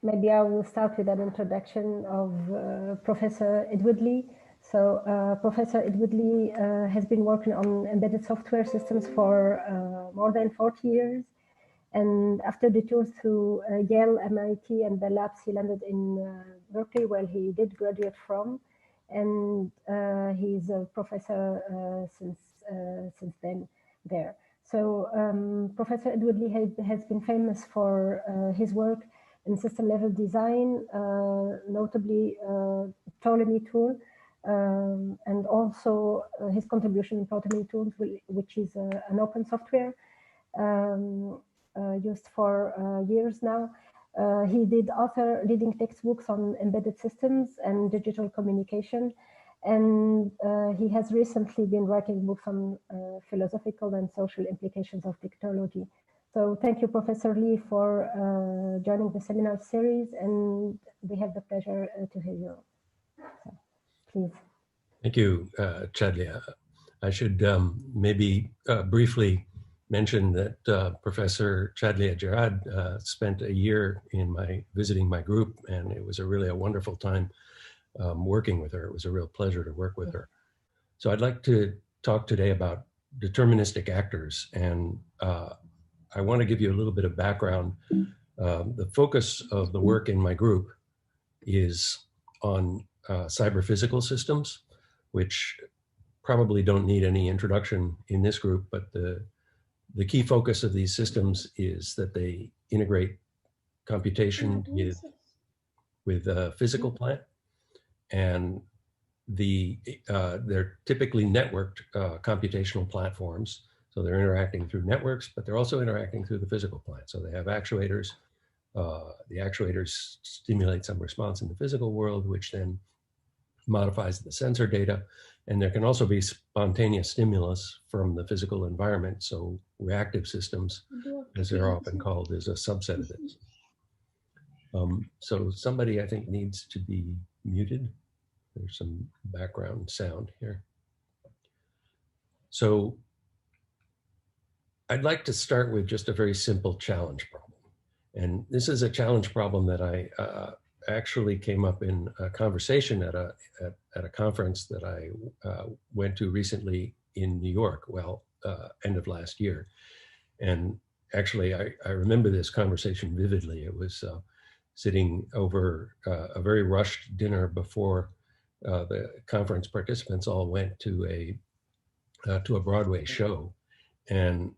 maybe I will start with an introduction of Professor Ed Woodley. So Professor Ed Woodley has been working on embedded software systems for more than 40 years. And after the tours through Yale, MIT, and the labs, he landed in Berkeley, where he did graduate from. And he's a professor since then there. So Professor Ed Woodley has been famous for his work in system-level design, notably Ptolemy tool, and also his contribution in Ptolemy tools, which is an open software used for years now. He did author leading textbooks on embedded systems and digital communication. And he has recently been writing books on philosophical and social implications of technology. So thank you, Professor Lee, for joining the seminar series, and we have the pleasure to hear you. So, please. Thank you, Chadlia. I should maybe briefly mention that Professor Chadlia Gerard spent a year visiting my group, and it was really a wonderful time working with her. It was a real pleasure to work with her. So I'd like to talk today about deterministic actors, and I want to give you a little bit of background. The focus of the work in my group is on cyber-physical systems, which probably don't need any introduction in this group, but the key focus of these systems is that they integrate computation with a physical plant, and they're typically networked computational platforms. So they're interacting through networks, but they're also interacting through the physical plant. So they have actuators. The actuators stimulate some response in the physical world, which then modifies the sensor data. And there can also be spontaneous stimulus from the physical environment. So reactive systems, as they're often called, is a subset of this. So somebody, I think, needs to be muted. There's some background sound here. So I'd like to start with just a very simple challenge problem. And this is a challenge problem that I actually came up in a conversation at a conference that I went to recently in New York, end of last year. And actually, I remember this conversation vividly. It was sitting over a very rushed dinner before the conference participants all went to a Broadway show. And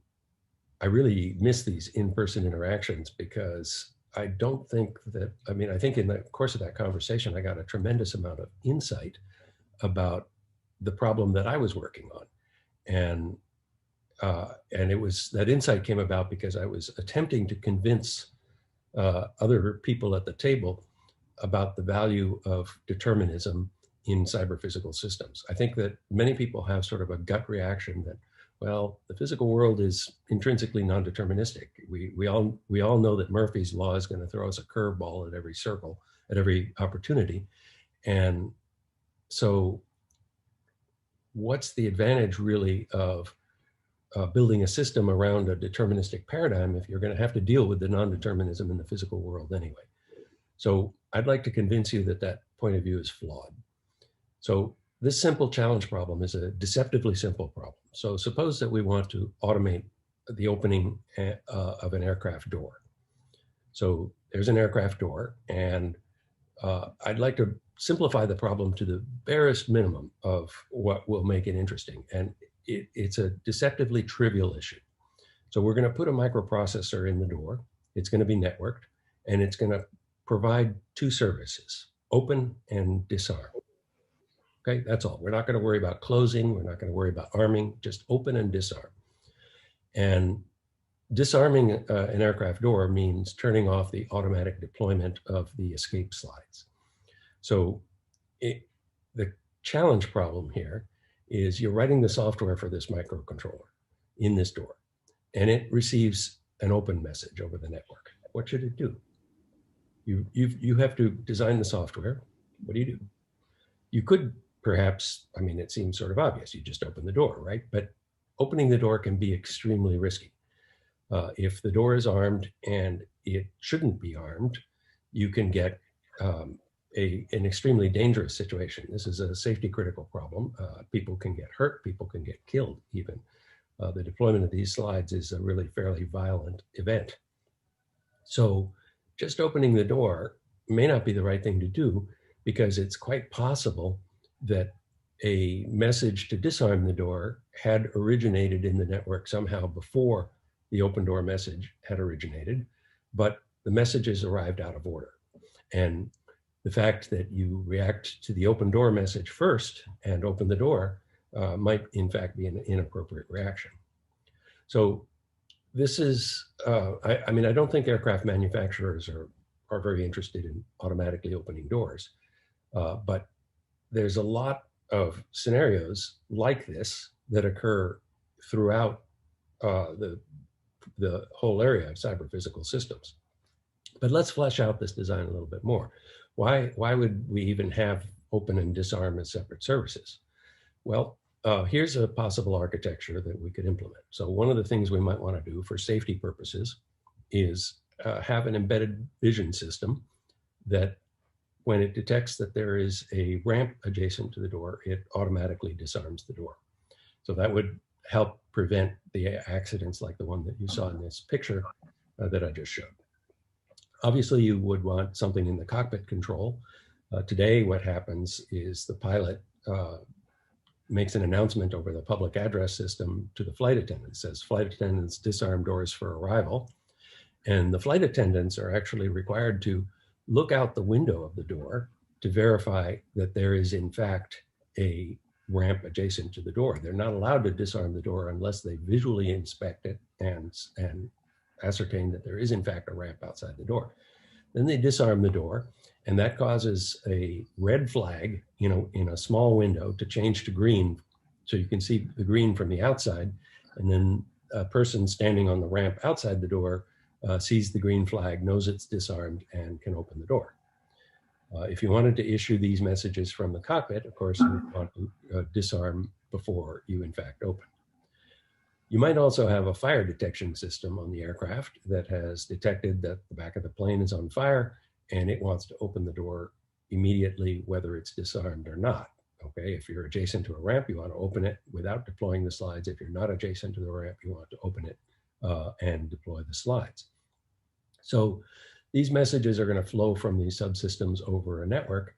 I really miss these in-person interactions because I don't think that, I think in the course of that conversation, I got a tremendous amount of insight about the problem that I was working on. And it was, that insight came about because I was attempting to convince other people at the table about the value of determinism in cyber-physical systems. I think that many people have sort of a gut reaction that, well, the physical world is intrinsically non-deterministic. We all know that Murphy's law is going to throw us a curveball at every circle, at every opportunity. And so what's the advantage really of building a system around a deterministic paradigm if you're going to have to deal with the non-determinism in the physical world anyway? So I'd like to convince you that that point of view is flawed. So this simple challenge problem is a deceptively simple problem. So suppose that we want to automate the opening of an aircraft door. So there's an aircraft door, and I'd like to simplify the problem to the barest minimum of what will make it interesting. And it's a deceptively trivial issue. So we're going to put a microprocessor in the door. It's going to be networked, and it's going to provide two services, open and disarm. Okay, that's all. We're not going to worry about closing. We're not going to worry about arming, just open and disarm. And disarming an aircraft door means turning off the automatic deployment of the escape slides. So the challenge problem here is you're writing the software for this microcontroller in this door, and it receives an open message over the network. What should it do? You have to design the software. What do? You could perhaps, it seems sort of obvious, you just open the door, right? But opening the door can be extremely risky. If the door is armed, and it shouldn't be armed, you can get an extremely dangerous situation. This is a safety critical problem. People can get hurt, people can get killed even. The deployment of these slides is a really fairly violent event. So just opening the door may not be the right thing to do, because it's quite possible that a message to disarm the door had originated in the network somehow before the open door message had originated, but the messages arrived out of order. And the fact that you react to the open door message first and open the door might in fact be an inappropriate reaction. So this is, I mean, I don't think aircraft manufacturers are very interested in automatically opening doors, but there's a lot of scenarios like this that occur throughout the whole area of cyber physical systems. But let's flesh out this design a little bit more. Why would we even have open and disarm as separate services? Well, here's a possible architecture that we could implement. So one of the things we might want to do for safety purposes is have an embedded vision system that, when it detects that there is a ramp adjacent to the door, it automatically disarms the door. So that would help prevent the accidents like the one that you saw in this picture that I just showed. Obviously, you would want something in the cockpit control. Today, what happens is the pilot makes an announcement over the public address system to the flight attendants. Says, flight attendants, disarm doors for arrival. And the flight attendants are actually required to look out the window of the door to verify that there is in fact a ramp adjacent to the door. They're not allowed to disarm the door unless they visually inspect it and ascertain that there is in fact a ramp outside the door. Then they disarm the door, and that causes a red flag, in a small window to change to green, so you can see the green from the outside, and then a person standing on the ramp outside the door sees the green flag, knows it's disarmed, and can open the door. If you wanted to issue these messages from the cockpit, of course, you would want to disarm before you in fact open. You might also have a fire detection system on the aircraft that has detected that the back of the plane is on fire, and it wants to open the door immediately, whether it's disarmed or not. Okay, if you're adjacent to a ramp, you want to open it without deploying the slides. If you're not adjacent to the ramp, you want to open it and deploy the slides. So these messages are going to flow from these subsystems over a network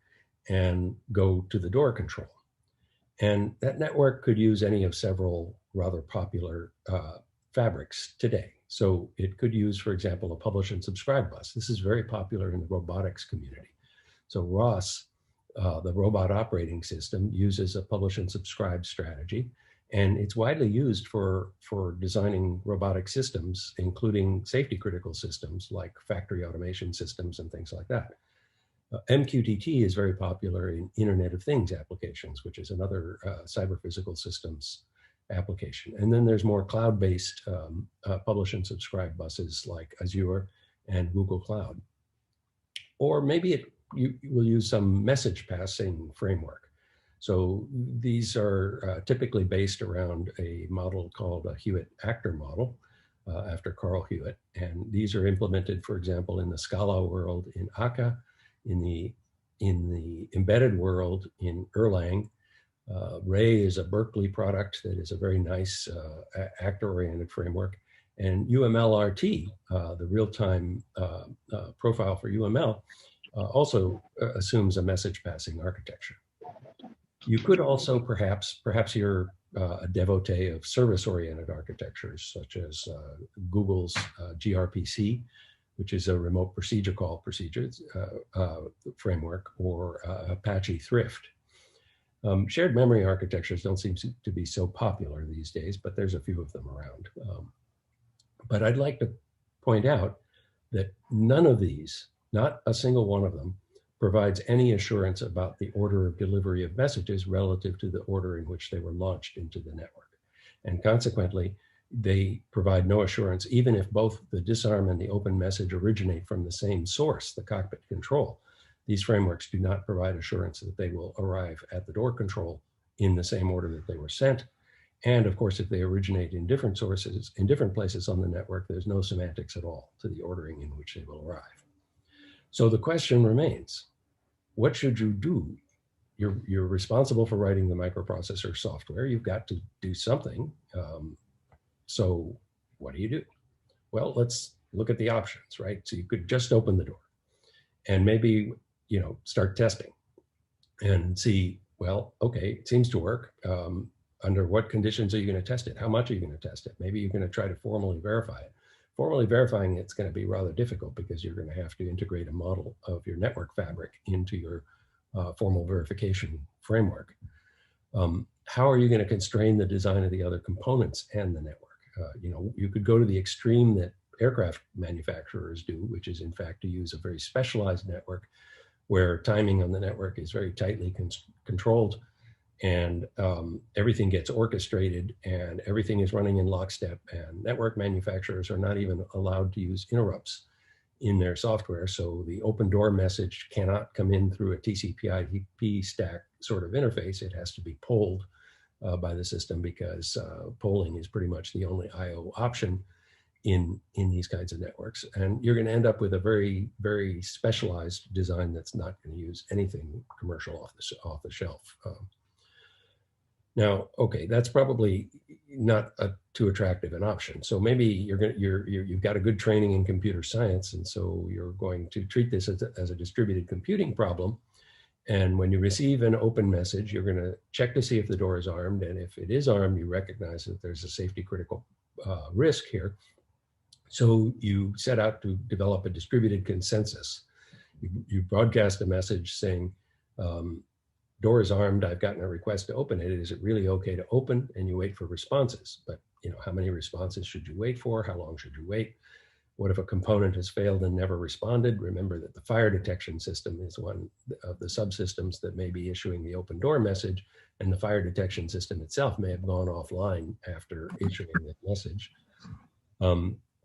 and go to the door control. And that network could use any of several rather popular fabrics today. So it could use, for example, a publish and subscribe bus. This is very popular in the robotics community. So ROS, the robot operating system, uses a publish and subscribe strategy. And it's widely used for designing robotic systems, including safety critical systems like factory automation systems and things like that. MQTT is very popular in Internet of Things applications, which is another cyber physical systems application. And then there's more cloud-based publish and subscribe buses like Azure and Google Cloud. Or maybe you will use some message passing framework. So these are typically based around a model called a Hewitt actor model after Carl Hewitt. And these are implemented, for example, in the Scala world in Akka, in the embedded world in Erlang. Ray is a Berkeley product that is a very nice actor-oriented framework. And UML-RT, the real-time profile for UML, also assumes a message passing architecture. You could also perhaps you're a devotee of service-oriented architectures, such as Google's gRPC, which is a remote procedure call procedures framework, or Apache Thrift. Shared memory architectures don't seem to be so popular these days, but there's a few of them around. But I'd like to point out that none of these, not a single one of them, provides any assurance about the order of delivery of messages relative to the order in which they were launched into the network. And consequently, they provide no assurance, even if both the disarm and the open message originate from the same source, the cockpit control. These frameworks do not provide assurance that they will arrive at the door control in the same order that they were sent. And of course, if they originate in different sources, in different places on the network, there's no semantics at all to the ordering in which they will arrive. So the question remains, what should you do? You're responsible for writing the microprocessor software. You've got to do something. So what do you do? Well, let's look at the options, right? So you could just open the door and maybe, start testing and see, well, okay, it seems to work. Under what conditions are you going to test it? How much are you going to test it? Maybe you're going to try to formally verify it. Formally verifying it's going to be rather difficult because you're going to have to integrate a model of your network fabric into your formal verification framework. How are you going to constrain the design of the other components and the network? You could go to the extreme that aircraft manufacturers do, which is in fact to use a very specialized network where timing on the network is very tightly controlled, and everything gets orchestrated and everything is running in lockstep, and network manufacturers are not even allowed to use interrupts in their software. So the open door message cannot come in through a TCP/IP stack sort of interface. It has to be polled by the system, because polling is pretty much the only IO option in these kinds of networks. And you're going to end up with a very, very specialized design that's not going to use anything commercial off the shelf. Now, okay, that's probably not too attractive an option. So maybe you've got a good training in computer science, and so you're going to treat this as a distributed computing problem. And when you receive an open message, you're going to check to see if the door is armed. And if it is armed, you recognize that there's a safety critical risk here. So you set out to develop a distributed consensus. You broadcast a message saying, door is armed, I've gotten a request to open it. Is it really okay to open? And you wait for responses. But how many responses should you wait for? How long should you wait? What if a component has failed and never responded? Remember that the fire detection system is one of the subsystems that may be issuing the open door message, and the fire detection system itself may have gone offline after issuing the message.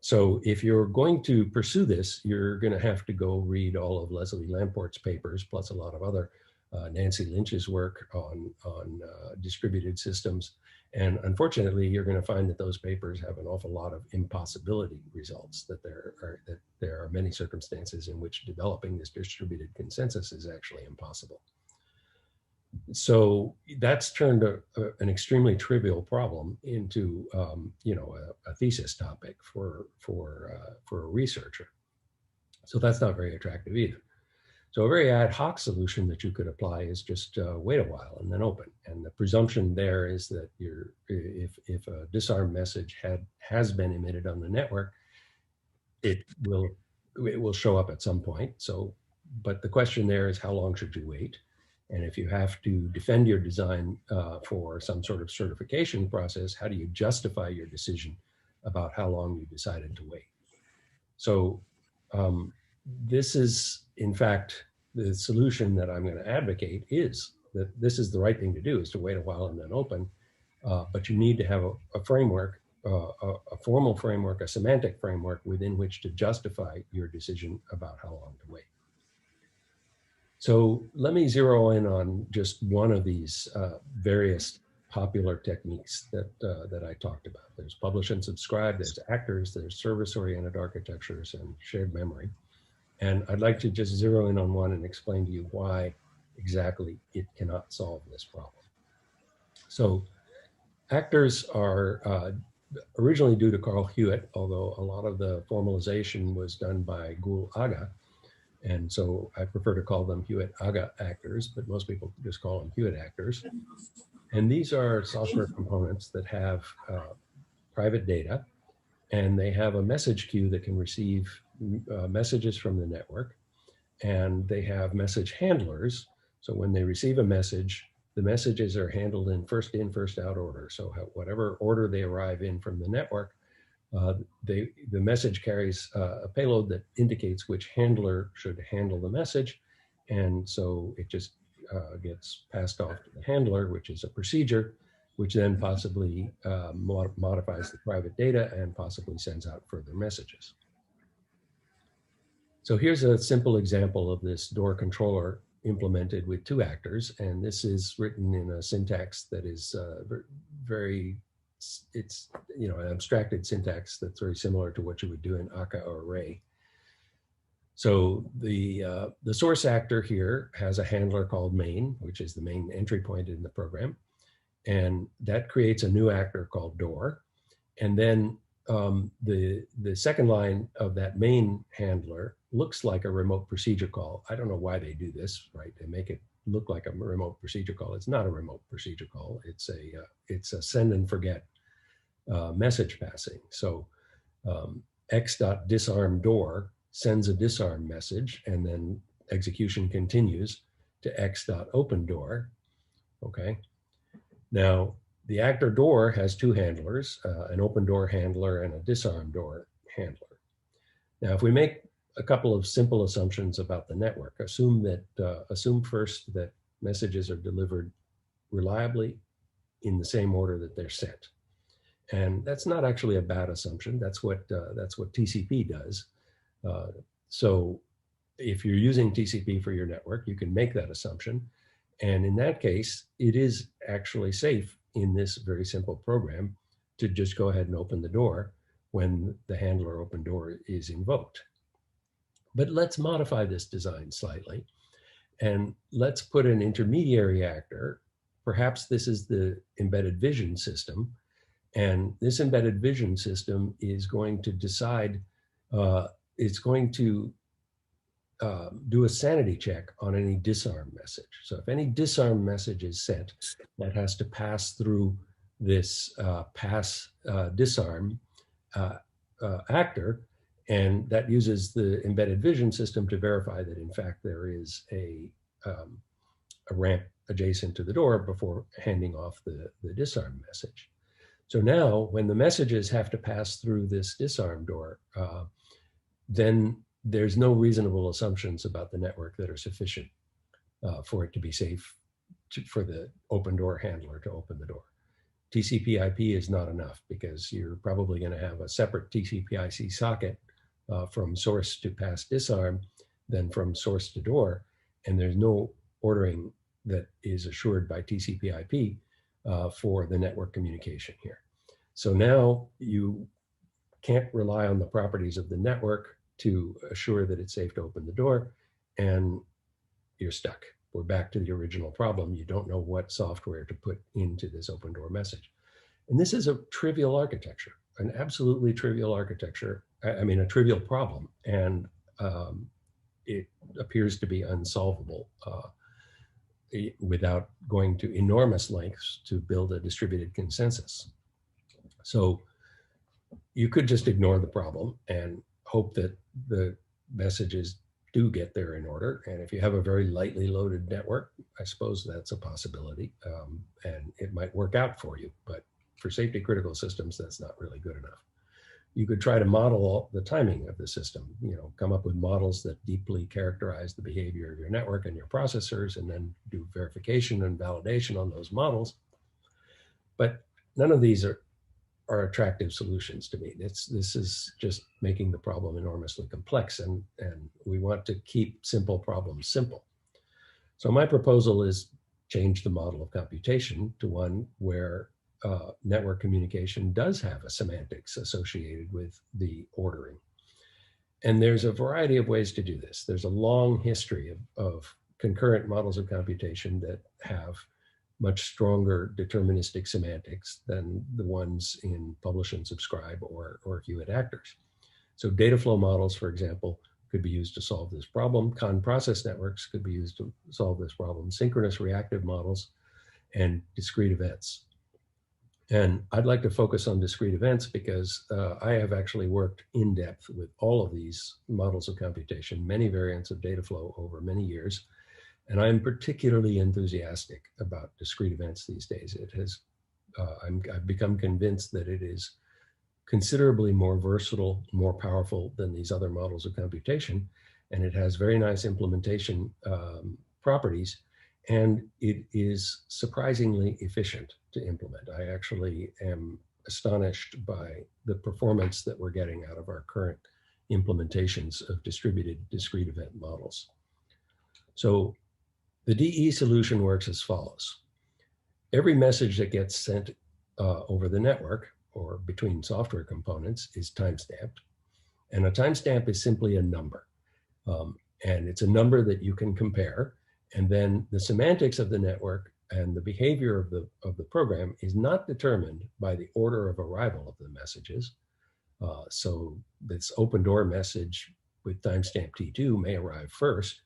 So if you're going to pursue this, you're going to have to go read all of Leslie Lamport's papers, plus a lot of other Nancy Lynch's work on distributed systems. And unfortunately, you're going to find that those papers have an awful lot of impossibility results, that there are many circumstances in which developing this distributed consensus is actually impossible. So that's turned an extremely trivial problem into a thesis topic for a researcher. So that's not very attractive either. So a very ad hoc solution that you could apply is just wait a while and then open. And the presumption there is that if a disarm message has been emitted on the network, it will show up at some point. So, but the question there is, how long should you wait? And if you have to defend your design for some sort of certification process, how do you justify your decision about how long you decided to wait? So this is, in fact, the solution that I'm going to advocate is that this is the right thing to do, is to wait a while and then open. But you need to have a framework, a formal framework, a semantic framework within which to justify your decision about how long to wait. So let me zero in on just one of these various popular techniques that I talked about. There's publish and subscribe, there's actors, there's service-oriented architectures, and shared memory. And I'd like to just zero in on one and explain to you why exactly it cannot solve this problem. So actors are originally due to Carl Hewitt, although a lot of the formalization was done by Gul Aga. And so I prefer to call them Hewitt-Aga actors, but most people just call them Hewitt actors. And these are software components that have private data, and they have a message queue that can receive messages from the network. And they have message handlers. So when they receive a message, the messages are handled in, first out order. So whatever order they arrive in from the network, the message carries a payload that indicates which handler should handle the message. And so it just gets passed off to the handler, which is a procedure, which then possibly modifies the private data and possibly sends out further messages. So here's a simple example of this door controller implemented with two actors. And this is written in a syntax that is it's an abstracted syntax that's very similar to what you would do in Akka or Ray. So the source actor here has a handler called main, which is the main entry point in the program. And that creates a new actor called door. And then the second line of that main handler looks like a remote procedure call. I don't know why they do this, right? They make it look like a remote procedure call. It's not a remote procedure call. It's a send and forget message passing. So x.disarm door sends a disarm message, and then execution continues to x.open door. Okay. Now, the actor door has two handlers, an open door handler and a disarm door handler. Now, if we make a couple of simple assumptions about the network, assume first that messages are delivered reliably in the same order that they're sent. And that's not actually a bad assumption. That's what TCP does. So if you're using TCP for your network, you can make that assumption. And in that case, it is actually safe in this very simple program to just go ahead and open the door when the handler open door is invoked. But let's modify this design slightly, and let's put an intermediary actor. Perhaps this is the embedded vision system. And this embedded vision system is going to decide, it's going to do a sanity check on any disarm message. So if any disarm message is sent, that has to pass through this disarm actor, and that uses the embedded vision system to verify that in fact there is a ramp adjacent to the door before handing off the disarm message. So now when the messages have to pass through this disarm door, then there's no reasonable assumptions about the network that are sufficient for it to be safe for the open door handler to open the door. TCP/IP is not enough because you're probably going to have a separate TCP/IP socket from source to pass disarm than from source to door, and there's no ordering that is assured by TCP/IP for the network communication here. So now you can't rely on the properties of the network to assure that it's safe to open the door, and you're stuck. We're back to the original problem. You don't know what software to put into this open door message. And this is a trivial architecture, an absolutely trivial architecture. I mean, a trivial problem. And it appears to be unsolvable without going to enormous lengths to build a distributed consensus. So you could just ignore the problem and hope that the messages do get there in order. And if you have a very lightly loaded network, I suppose that's a possibility, and it might work out for you. But for safety critical systems, that's not really good enough. You could try to model the timing of the system, come up with models that deeply characterize the behavior of your network and your processors, and then do verification and validation on those models. But none of these are attractive solutions to me. This is just making the problem enormously complex, and we want to keep simple problems simple. So my proposal is change the model of computation to one where network communication does have a semantics associated with the ordering. And there's a variety of ways to do this. There's a long history of concurrent models of computation that have much stronger deterministic semantics than the ones in publish and subscribe or Hewitt actors. So data flow models, for example, could be used to solve this problem. Con-process networks could be used to solve this problem. Synchronous reactive models and discrete events. And I'd like to focus on discrete events because I have actually worked in depth with all of these models of computation, many variants of data flow over many years. And I'm particularly enthusiastic about discrete events these days. I've become convinced that it is considerably more versatile, more powerful than these other models of computation. And it has very nice implementation properties. And it is surprisingly efficient to implement. I actually am astonished by the performance that we're getting out of our current implementations of distributed discrete event models. So the DE solution works as follows. Every message that gets sent over the network or between software components is timestamped. And a timestamp is simply a number. And it's a number that you can compare. And then the semantics of the network and the behavior of the program is not determined by the order of arrival of the messages. So this open door message with timestamp T2 may arrive first,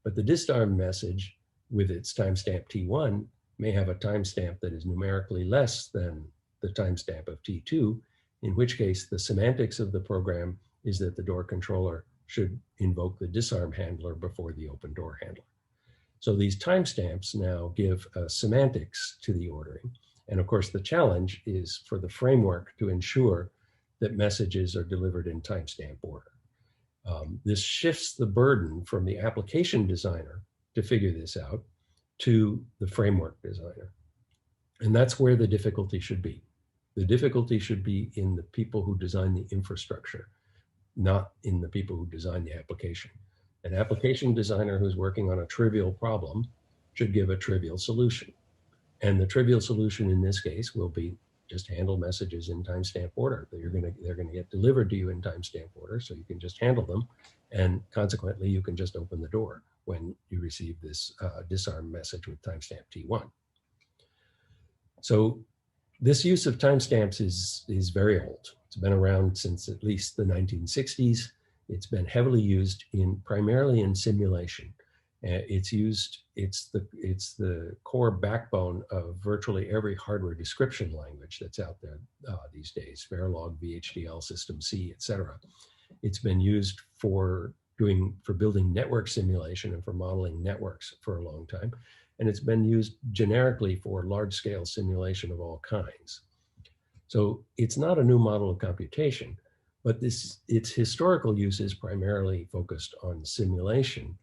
but the disarm message with its timestamp T1 may have a timestamp that is numerically less than the timestamp of T2, in which case the semantics of the program is that the door controller should invoke the disarm handler before the open door handler. So these timestamps now give semantics to the ordering. And of course, the challenge is for the framework to ensure that messages are delivered in timestamp order. This shifts the burden from the application designer to figure this out to the framework designer. And that's where the difficulty should be. The difficulty should be in the people who design the infrastructure, not in the people who design the application. An application designer who's working on a trivial problem should give a trivial solution. And the trivial solution in this case will be just handle messages in timestamp order. They're gonna get delivered to you in timestamp order, so you can just handle them. And consequently, you can just open the door when you receive this disarm message with timestamp T1. So this use of timestamps is very old. It's been around since at least the 1960s. It's been heavily used primarily in simulation. It's the core backbone of virtually every hardware description language that's out there these days, Verilog, VHDL, System C, et cetera. It's been used for building network simulation and for modeling networks for a long time. And it's been used generically for large-scale simulation of all kinds. So it's not a new model of computation, but its historical use is primarily focused on simulation.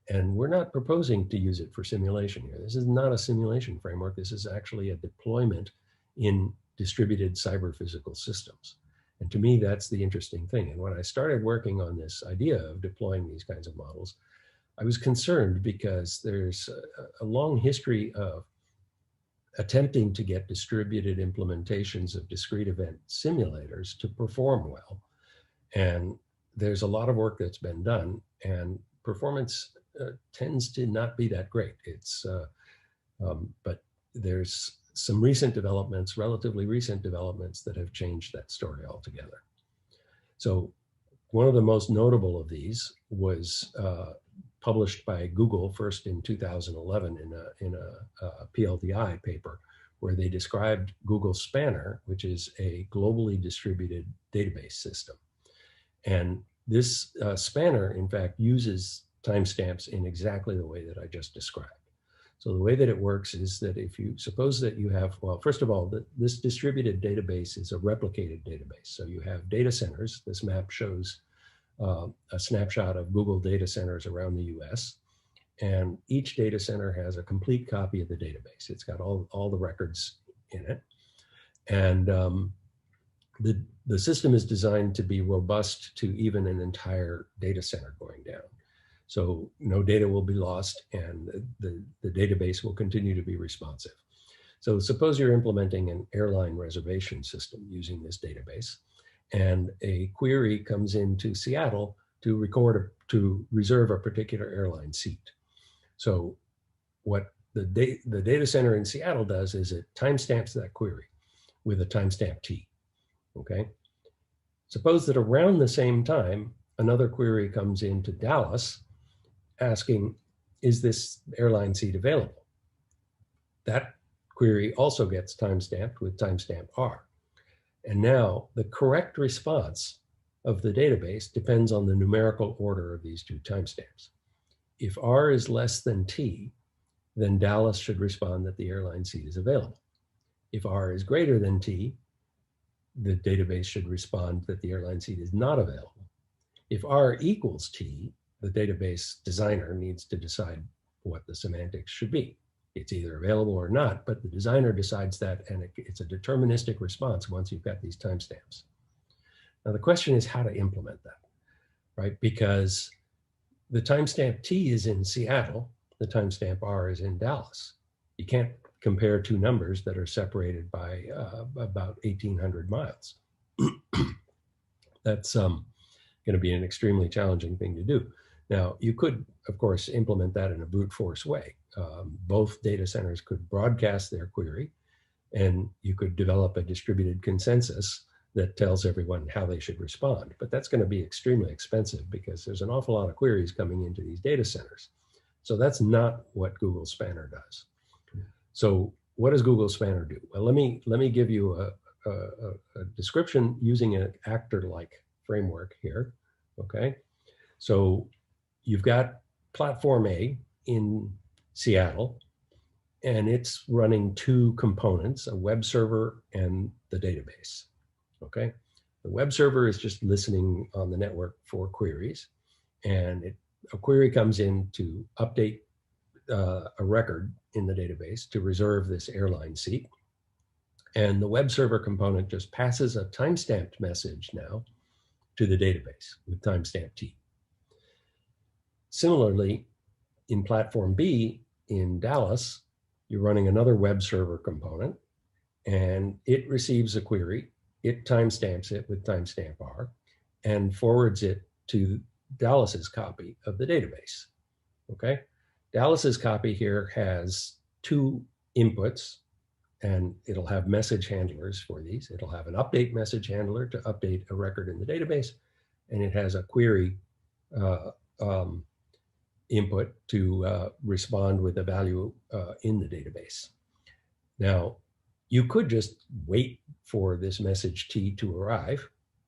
And we're not proposing to use it for simulation here. This is not a simulation framework. This is actually a deployment in distributed cyber-physical systems. And to me, that's the interesting thing. And when I started working on this idea of deploying these kinds of models, I was concerned because there's a long history of attempting to get distributed implementations of discrete event simulators to perform well. And there's a lot of work that's been done, and performance tends to not be that great. But there's some recent developments, relatively recent developments, that have changed that story altogether. So one of the most notable of these was published by Google first in 2011 in a PLDI paper, where they described Google Spanner, which is a globally distributed database system. And this Spanner, in fact, uses timestamps in exactly the way that I just described. So the way that it works is that if you suppose that you have, well, first of all, this distributed database is a replicated database. So you have data centers. This map shows a snapshot of Google data centers around the US. And each data center has a complete copy of the database. It's got all the records in it. And the system is designed to be robust to even an entire data center going down. So no data will be lost, and the database will continue to be responsive. So suppose you're implementing an airline reservation system using this database, and a query comes into Seattle to reserve a particular airline seat. So what the data center in Seattle does is it timestamps that query with a timestamp T, okay? Suppose that around the same time, another query comes into Dallas asking, is this airline seat available? That query also gets timestamped with timestamp R. And now the correct response of the database depends on the numerical order of these two timestamps. If R is less than T, then Dallas should respond that the airline seat is available. If R is greater than T, the database should respond that the airline seat is not available. If R equals T, the database designer needs to decide what the semantics should be. It's either available or not, but the designer decides that, and it's a deterministic response once you've got these timestamps. Now the question is how to implement that, right? Because the timestamp T is in Seattle, the timestamp R is in Dallas. You can't compare two numbers that are separated by about 1,800 miles. That's going to be an extremely challenging thing to do. Now, you could, of course, implement that in a brute force way. Both data centers could broadcast their query, and you could develop a distributed consensus that tells everyone how they should respond. But that's going to be extremely expensive because there's an awful lot of queries coming into these data centers. So that's not what Google Spanner does. So what does Google Spanner do? Well, let me give you a description using an actor-like framework here, okay? So you've got platform A in Seattle, and it's running two components, a web server and the database, okay? The web server is just listening on the network for queries, and a query comes in to update a record in the database to reserve this airline seat. And the web server component just passes a timestamped message now to the database with timestamp T. Similarly, in platform B in Dallas, you're running another web server component, and it receives a query. It timestamps it with timestamp R and forwards it to Dallas's copy of the database, okay? Dallas's copy here has two inputs, and it'll have message handlers for these. It'll have an update message handler to update a record in the database, and it has a query input to respond with a value in the database. Now, you could just wait for this message T to arrive,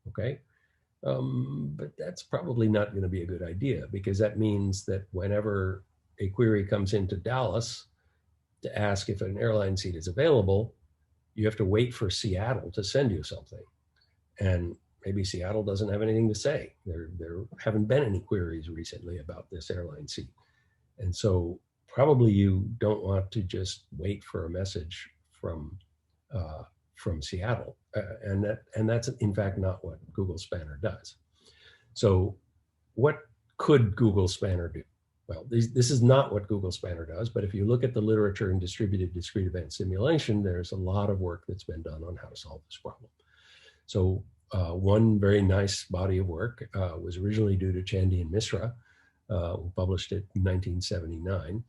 okay? But that's probably not going to be a good idea, because that means that whenever a query comes into Dallas to ask if an airline seat is available, you have to wait for Seattle to send you something. And maybe Seattle doesn't have anything to say. There haven't been any queries recently about this airline seat. And so probably you don't want to just wait for a message from Seattle. And that's in fact not what Google Spanner does. So what could Google Spanner do? Well, this is not what Google Spanner does, but if you look at the literature in distributed discrete event simulation, there's a lot of work that's been done on how to solve this problem. So one very nice body of work was originally due to Chandy and Misra, who published it in 1979.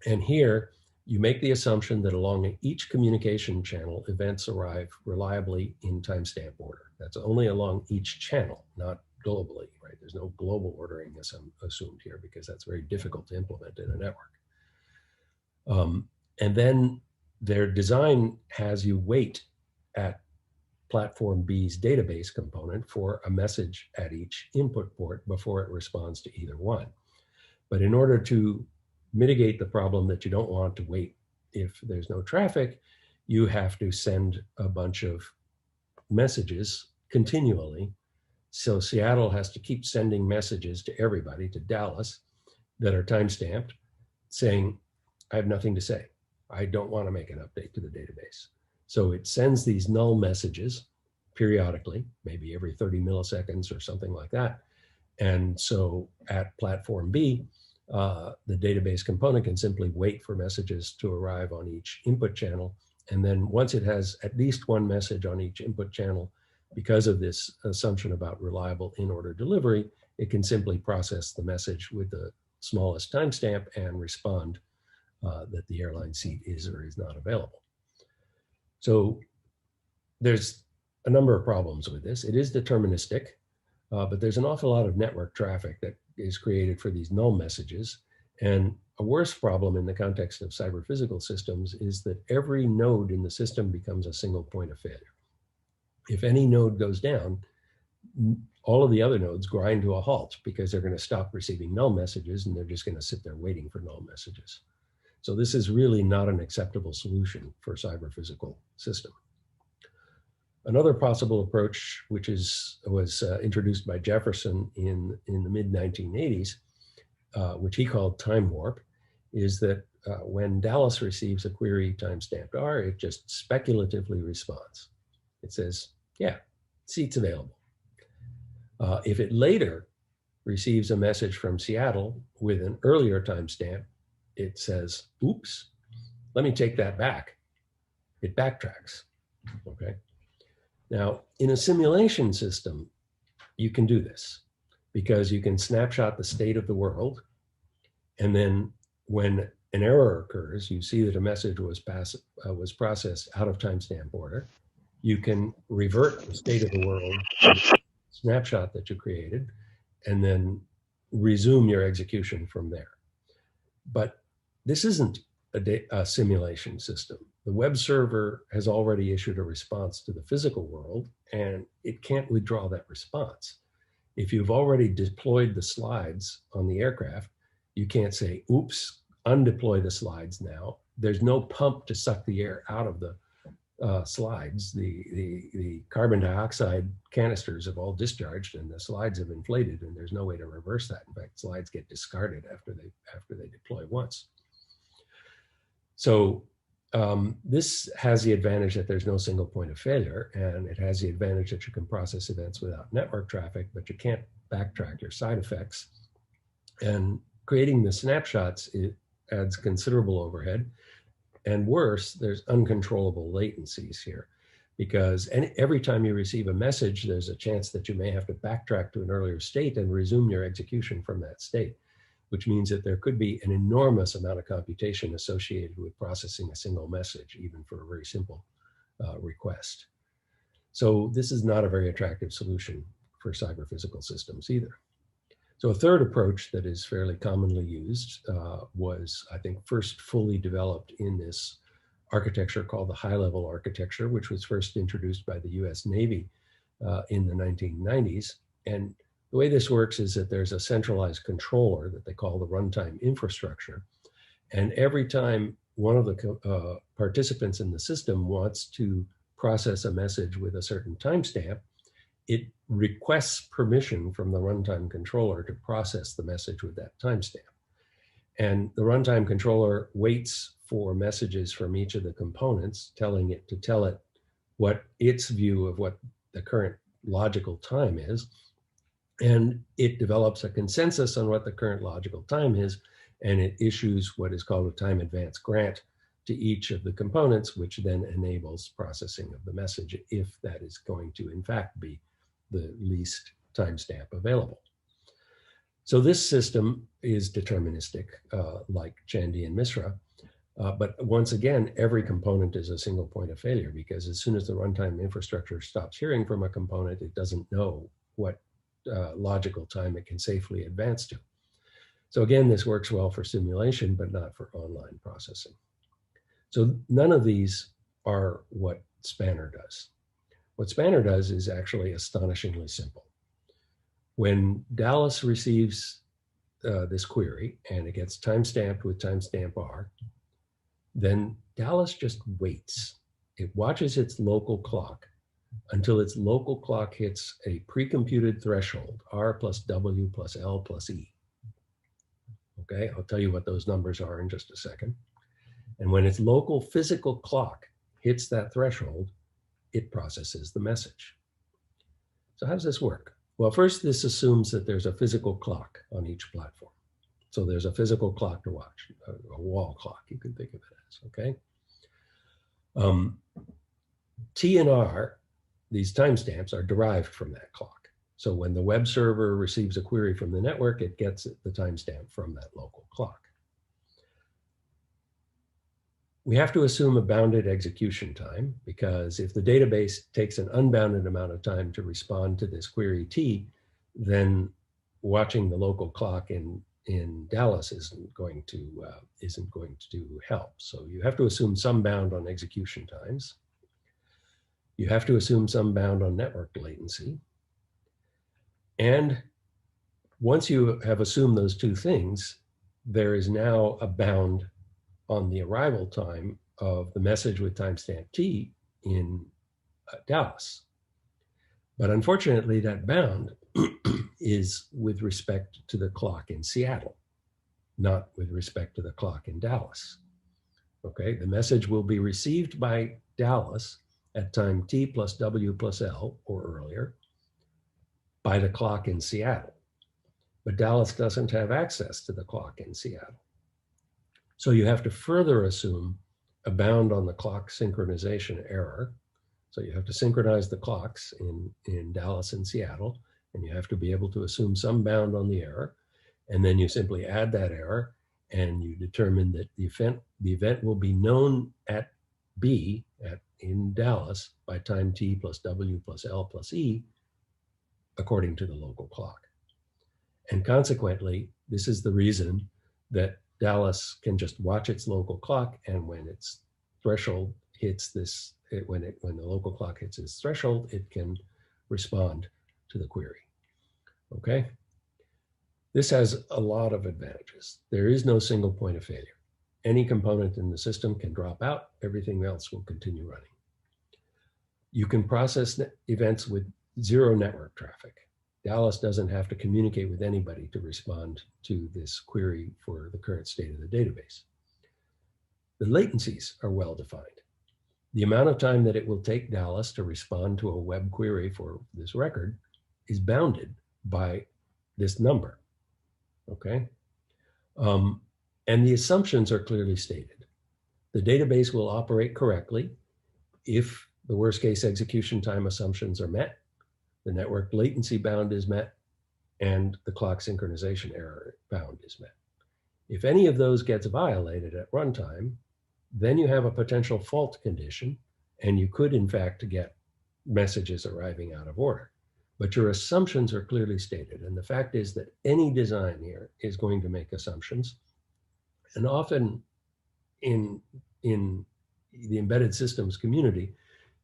And here you make the assumption that along each communication channel, events arrive reliably in timestamp order. That's only along each channel, not globally, right? There's no global ordering assumed here, because that's very difficult to implement in a network. And then their design has you wait at platform B's database component for a message at each input port before it responds to either one. But in order to mitigate the problem that you don't want to wait if there's no traffic, you have to send a bunch of messages continually. So Seattle has to keep sending messages to everybody, to Dallas, that are timestamped, saying, I have nothing to say. I don't want to make an update to the database. So it sends these null messages periodically, maybe every 30 milliseconds or something like that. And so at platform B, the database component can simply wait for messages to arrive on each input channel. And then once it has at least one message on each input channel, because of this assumption about reliable in-order delivery, it can simply process the message with the smallest timestamp and respond that the airline seat is or is not available. So there's a number of problems with this. It is deterministic, but there's an awful lot of network traffic that is created for these null messages. And a worse problem in the context of cyber-physical systems is that every node in the system becomes a single point of failure. If any node goes down, all of the other nodes grind to a halt because they're going to stop receiving null messages, and they're just going to sit there waiting for null messages. So this is really not an acceptable solution for a cyber-physical system. Another possible approach, which was introduced by Jefferson in the mid-1980s, which he called time warp, is that when Dallas receives a query timestamped R, it just speculatively responds. It says, yeah, seats available. If it later receives a message from Seattle with an earlier timestamp, it says, oops, let me take that back. It backtracks, okay? Now, in a simulation system, you can do this. because you can snapshot the state of the world. And then when an error occurs, you see that a message was processed out of timestamp order. You can revert the state of the world to the snapshot that you created, and then resume your execution from there. But this isn't a simulation system. The web server has already issued a response to the physical world, and it can't withdraw that response. If you've already deployed the slides on the aircraft, you can't say, oops, undeploy the slides now. There's no pump to suck the air out of the slides. The carbon dioxide canisters have all discharged and the slides have inflated, and there's no way to reverse that. In fact, slides get discarded after they deploy once. So this has the advantage that there's no single point of failure, and it has the advantage that you can process events without network traffic, but you can't backtrack your side effects. And creating the snapshots, it adds considerable overhead. And worse, there's uncontrollable latencies here, because every time you receive a message, there's a chance that you may have to backtrack to an earlier state and resume your execution from that state, which means that there could be an enormous amount of computation associated with processing a single message, even for a very simple request. So this is not a very attractive solution for cyber-physical systems either. So a third approach that is fairly commonly used was, I think, first fully developed in this architecture called the high-level architecture, which was first introduced by the US Navy in the 1990s. And the way this works is that there's a centralized controller that they call the runtime infrastructure. And every time one of the participants in the system wants to process a message with a certain timestamp, it requests permission from the runtime controller to process the message with that timestamp. And the runtime controller waits for messages from each of the components, telling it to tell it what its view of what the current logical time is. And it develops a consensus on what the current logical time is, and it issues what is called a time advance grant to each of the components, which then enables processing of the message if that is going to, in fact, be the least timestamp available. So this system is deterministic, like Chandy and Misra, but once again, every component is a single point of failure, because as soon as the runtime infrastructure stops hearing from a component, it doesn't know what logical time it can safely advance to. So again, this works well for simulation, but not for online processing. So none of these are what Spanner does. What Spanner does is actually astonishingly simple. When Dallas receives this query and it gets timestamped with timestamp R, then Dallas just waits. It watches its local clock until its local clock hits a pre-computed threshold, R plus W plus L plus E. Okay, I'll tell you what those numbers are in just a second. And when its local physical clock hits that threshold, it processes the message. So how does this work? Well, first, this assumes that there's a physical clock on each platform. So there's a physical clock to watch, a wall clock, you can think of it as, okay? T and R, these timestamps, are derived from that clock. So when the web server receives a query from the network, it gets the timestamp from that local clock. We have to assume a bounded execution time, because if the database takes an unbounded amount of time to respond to this query T, then watching the local clock in Dallas isn't going to help. So you have to assume some bound on execution times. You have to assume some bound on network latency. And once you have assumed those two things, there is now a bound on the arrival time of the message with timestamp T in Dallas. But unfortunately, that bound is with respect to the clock in Seattle, not with respect to the clock in Dallas. Okay, the message will be received by Dallas at time T plus W plus L, or earlier, by the clock in Seattle. But Dallas doesn't have access to the clock in Seattle. So you have to further assume a bound on the clock synchronization error. So you have to synchronize the clocks in Dallas and Seattle, and you have to be able to assume some bound on the error. And then you simply add that error, and you determine that the event will be known at B, in Dallas, by time t plus w plus l plus e, according to the local clock. And consequently, this is the reason that Dallas can just watch its local clock, and when its threshold hits this, when the local clock hits its threshold, it can respond to the query. Okay? This has a lot of advantages. There is no single point of failure. Any component in the system can drop out, everything else will continue running. You can process events with zero network traffic. Dallas doesn't have to communicate with anybody to respond to this query for the current state of the database. The latencies are well defined. The amount of time that it will take Dallas to respond to a web query for this record is bounded by this number, okay? And the assumptions are clearly stated. The database will operate correctly if the worst case execution time assumptions are met, the network latency bound is met, and the clock synchronization error bound is met. If any of those gets violated at runtime, then you have a potential fault condition, and you could in fact get messages arriving out of order. But your assumptions are clearly stated, and the fact is that any design here is going to make assumptions, and often in the embedded systems community,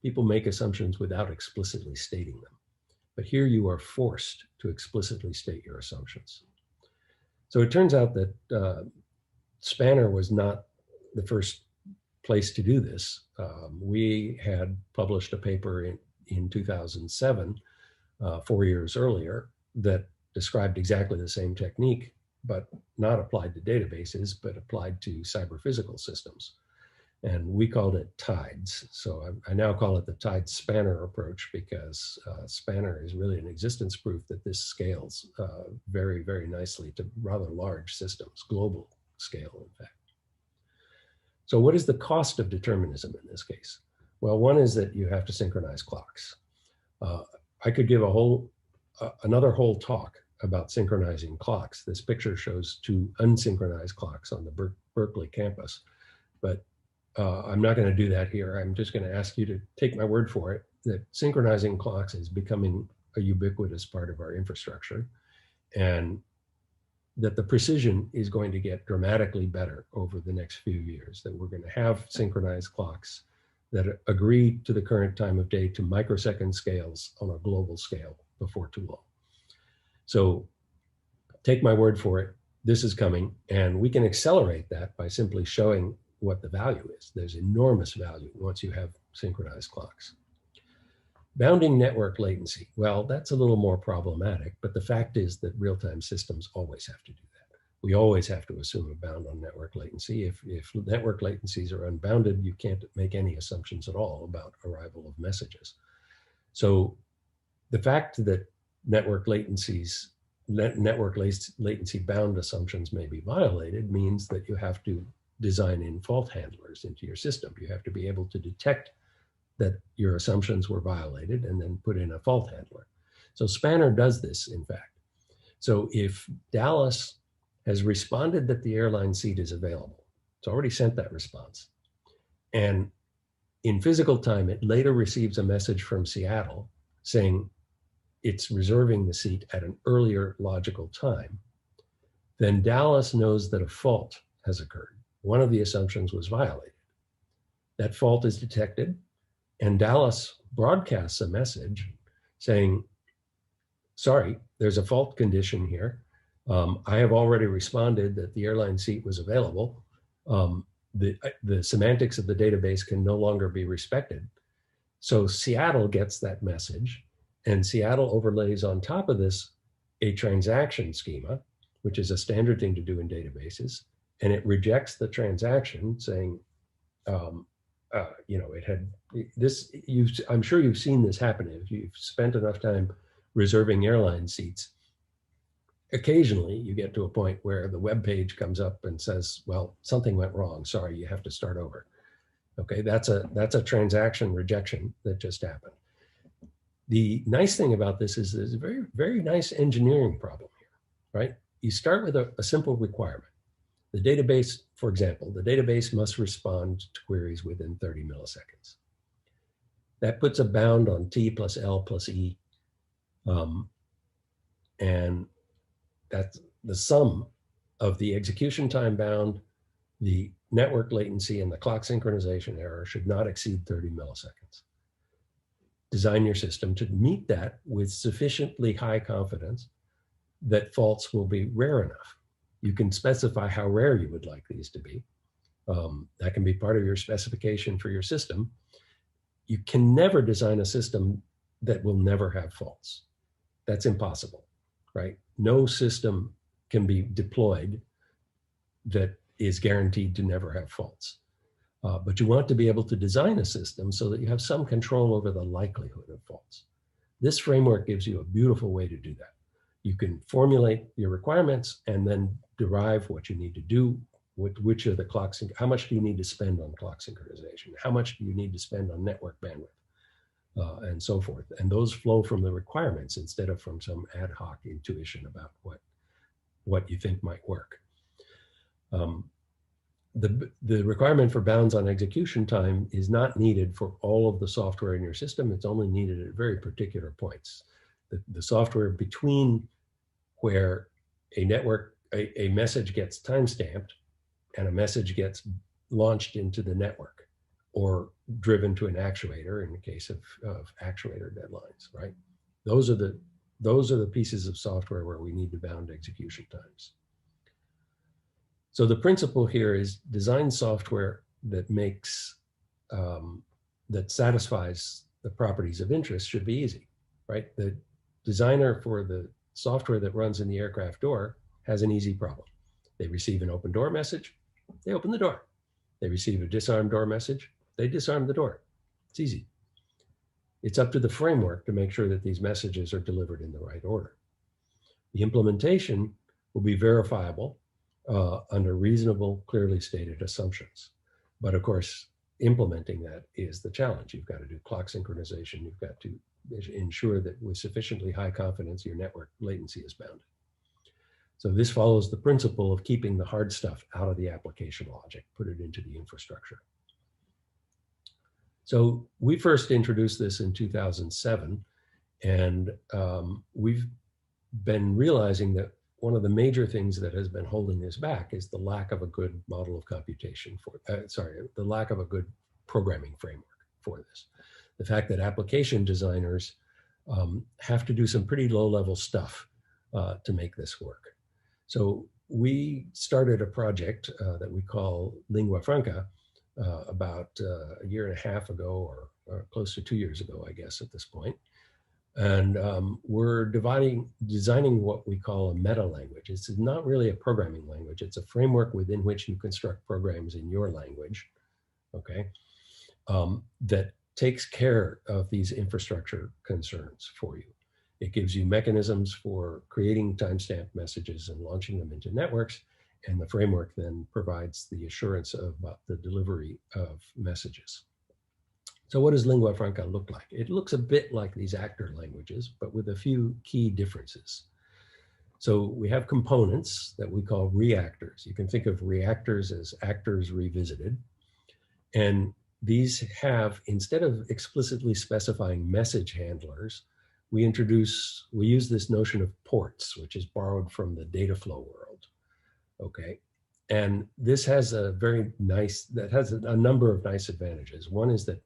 people make assumptions without explicitly stating them. But here you are forced to explicitly state your assumptions. So it turns out that Spanner was not the first place to do this. We had published a paper in 2007, 4 years earlier, that described exactly the same technique, but not applied to databases, but applied to cyber-physical systems. And we called it Ptides. So I now call it the Ptides Spanner approach, because Spanner is really an existence proof that this scales very, very nicely to rather large systems, global scale, in fact. So what is the cost of determinism in this case? Well, one is that you have to synchronize clocks. I could give another whole talk about synchronizing clocks. This picture shows two unsynchronized clocks on the Berkeley campus, but I'm not going to do that here. I'm just going to ask you to take my word for it that synchronizing clocks is becoming a ubiquitous part of our infrastructure, and that the precision is going to get dramatically better over the next few years, that we're going to have synchronized clocks that agree to the current time of day to microsecond scales on a global scale before too long. So take my word for it, this is coming, and we can accelerate that by simply showing what the value is. There's enormous value once you have synchronized clocks. Bounding network latency, well, that's a little more problematic, but the fact is that real-time systems always have to do that. We always have to assume a bound on network latency. If network latencies are unbounded, you can't make any assumptions at all about arrival of messages. So the fact that network latency bound assumptions may be violated means that you have to design in fault handlers into your system. You have to be able to detect that your assumptions were violated and then put in a fault handler. So Spanner does this, in fact. So if Dallas has responded that the airline seat is available, it's already sent that response, and in physical time, it later receives a message from Seattle saying it's reserving the seat at an earlier logical time, then Dallas knows that a fault has occurred. One of the assumptions was violated. That fault is detected, and Dallas broadcasts a message saying, sorry, there's a fault condition here. I have already responded that the airline seat was available. The semantics of the database can no longer be respected. So Seattle gets that message, and Seattle overlays on top of this a transaction schema, which is a standard thing to do in databases, and it rejects the transaction saying, it had this, I'm sure you've seen this happen if you've spent enough time reserving airline seats. Occasionally you get to a point where the web page comes up and says, well, something went wrong. Sorry, you have to start over. Okay, that's a transaction rejection that just happened. The nice thing about this is there's a very, very nice engineering problem here, right? You start with a simple requirement. The database, for example, the database must respond to queries within 30 milliseconds. That puts a bound on T plus L plus E. And that's the sum of the execution time bound, the network latency, and the clock synchronization error should not exceed 30 milliseconds. Design your system to meet that with sufficiently high confidence that faults will be rare enough. You can specify how rare you would like these to be. That can be part of your specification for your system. You can never design a system that will never have faults. That's impossible, right? No system can be deployed that is guaranteed to never have faults. But you want to be able to design a system so that you have some control over the likelihood of faults. This framework gives you a beautiful way to do that. You can formulate your requirements and then derive what you need to do, which are the clocks, how much do you need to spend on clock synchronization? How much do you need to spend on network bandwidth, and so forth. And those flow from the requirements instead of from some ad hoc intuition about what you think might work. The requirement for bounds on execution time is not needed for all of the software in your system. It's only needed at very particular points. The software between where a message gets timestamped and a message gets launched into the network or driven to an actuator in the case of actuator deadlines, right? Those are the pieces of software where we need to bound execution times. So the principle here is design software that that satisfies the properties of interest should be easy, right? The designer for the software that runs in the aircraft door has an easy problem. They receive an open door message, they open the door. They receive a disarm door message, they disarm the door. It's easy. It's up to the framework to make sure that these messages are delivered in the right order. The implementation will be verifiable under reasonable, clearly stated assumptions. But of course, implementing that is the challenge. You've got to do clock synchronization. You've got to ensure that with sufficiently high confidence, your network latency is bounded. So this follows the principle of keeping the hard stuff out of the application logic, put it into the infrastructure. So we first introduced this in 2007, and we've been realizing that one of the major things that has been holding this back is the lack of a good model of computation the lack of a good programming framework for this. The fact that application designers have to do some pretty low-level stuff to make this work. So we started a project that we call Lingua Franca about a year and a half ago, or close to 2 years ago, I guess, at this point. And we're designing what we call a meta language. It's not really a programming language. It's a framework within which you construct programs in your language, okay, that takes care of these infrastructure concerns for you. It gives you mechanisms for creating timestamp messages and launching them into networks, and the framework then provides the assurance about the delivery of messages. So what does Lingua Franca look like? It looks a bit like these actor languages, but with a few key differences. So we have components that we call reactors. You can think of reactors as actors revisited. And these have, instead of explicitly specifying message handlers, we use this notion of ports, which is borrowed from the data flow world, okay? And this has a number of nice advantages. One is that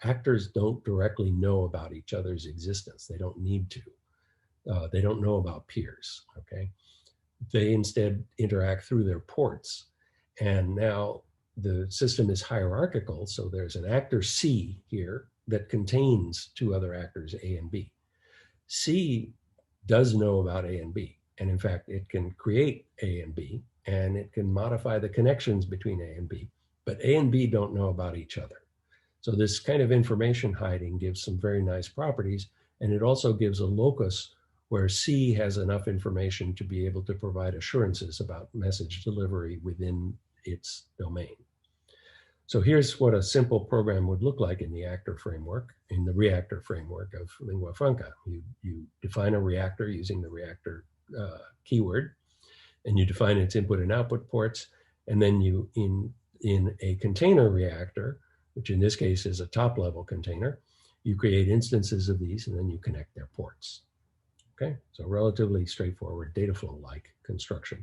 actors don't directly know about each other's existence. They don't need to. They don't know about peers, okay? They instead interact through their ports. And now the system is hierarchical, so there's an actor C here that contains two other actors, A and B. C does know about A and B. And in fact, it can create A and B, and it can modify the connections between A and B, but A and B don't know about each other. So this kind of information hiding gives some very nice properties, and it also gives a locus where C has enough information to be able to provide assurances about message delivery within its domain. So here's what a simple program would look like in the actor framework, in the reactor framework of lingua franca. You define a reactor using the reactor keyword, and you define its input and output ports. And then you, in a container reactor, which in this case is a top-level container, you create instances of these and then you connect their ports. Okay, so relatively straightforward data flow-like construction.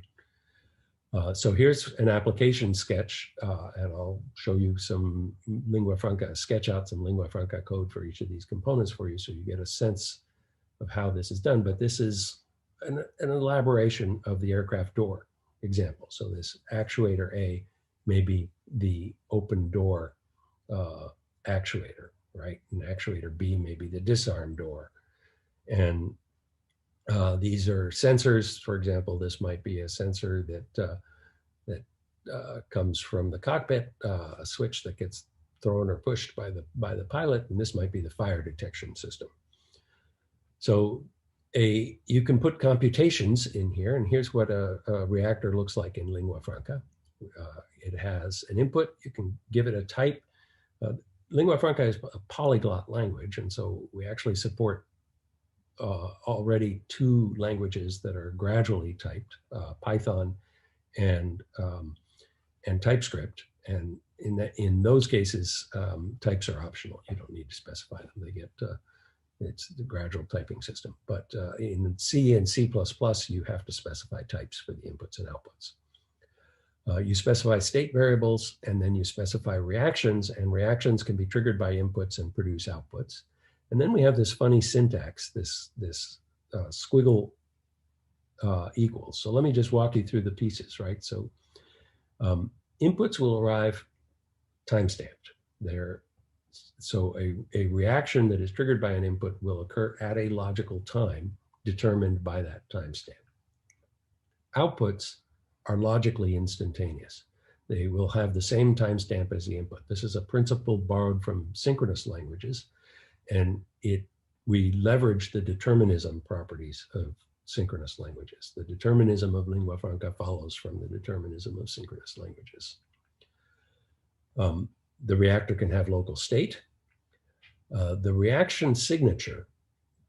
So here's an application sketch, and I'll show you some lingua franca, sketch out some lingua franca code for each of these components for you so you get a sense of how this is done. But this is an elaboration of the aircraft door example. So this actuator A may be the open door actuator, right? And actuator B may be the disarm door. And these are sensors. For example, this might be a sensor that comes from the cockpit, a switch that gets thrown or pushed by the pilot, and this might be the fire detection system. So you can put computations in here, and here's what a reactor looks like in lingua franca. It has an input. You can give it a type. Lingua franca is a polyglot language, and so we actually support already 2 languages that are gradually typed, Python and TypeScript. And in those cases, types are optional. You don't need to specify them. They get it's the gradual typing system. But in C and C++, you have to specify types for the inputs and outputs. You specify state variables, and then you specify reactions, and reactions can be triggered by inputs and produce outputs. And then we have this funny syntax, this squiggle equals. So let me just walk you through the pieces, right? So inputs will arrive time-stamped. So a reaction that is triggered by an input will occur at a logical time determined by that timestamp. Outputs are logically instantaneous. They will have the same timestamp as the input. This is a principle borrowed from synchronous languages, and we leverage the determinism properties of synchronous languages. The determinism of lingua franca follows from the determinism of synchronous languages. The reactor can have local state. The reaction signature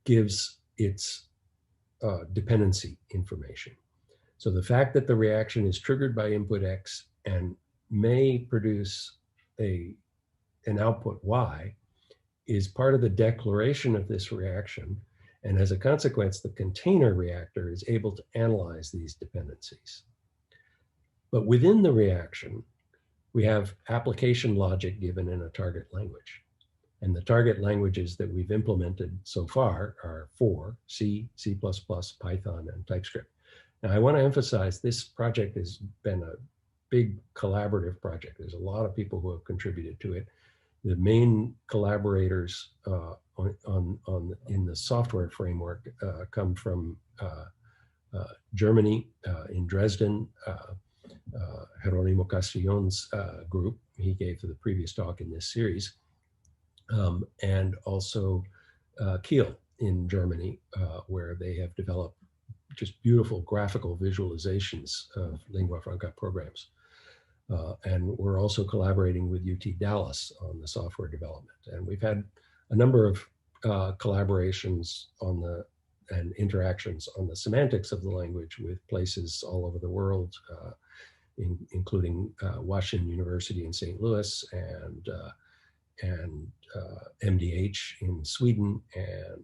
gives its dependency information. So the fact that the reaction is triggered by input X and may produce an output Y is part of the declaration of this reaction. And as a consequence, the container reactor is able to analyze these dependencies. But within the reaction, we have application logic given in a target language. And the target languages that we've implemented so far are 4, C, C++, Python, and TypeScript. Now, I want to emphasize this project has been a big collaborative project. There's a lot of people who have contributed to it. The main collaborators in the software framework come from Germany, in Dresden, Jerónimo Castellón's group. He gave the previous talk in this series. And also Kiel in Germany, where they have developed just beautiful graphical visualizations of lingua franca programs. And we're also collaborating with UT Dallas on the software development. And we've had a number of collaborations and interactions on the semantics of the language with places all over the world, including Washington University in St. Louis and MDH in Sweden and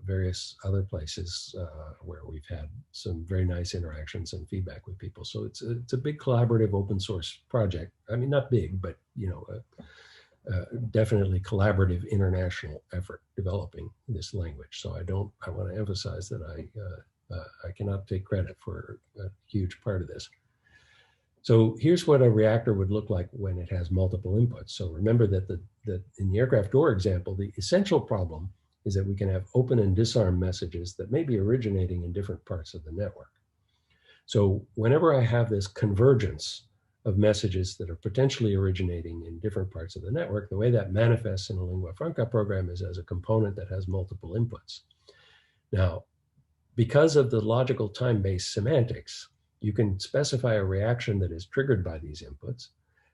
various other places where we've had some very nice interactions and feedback with people. So it's a big collaborative open source project. I mean, not big, but definitely collaborative international effort developing this language. So I want to emphasize that I cannot take credit for a huge part of this. So here's what a reactor would look like when it has multiple inputs. So remember that in the aircraft door example, the essential problem is that we can have open and disarm messages that may be originating in different parts of the network. So whenever I have this convergence of messages that are potentially originating in different parts of the network, the way that manifests in a lingua franca program is as a component that has multiple inputs. Now, because of the logical time-based semantics, you can specify a reaction that is triggered by these inputs.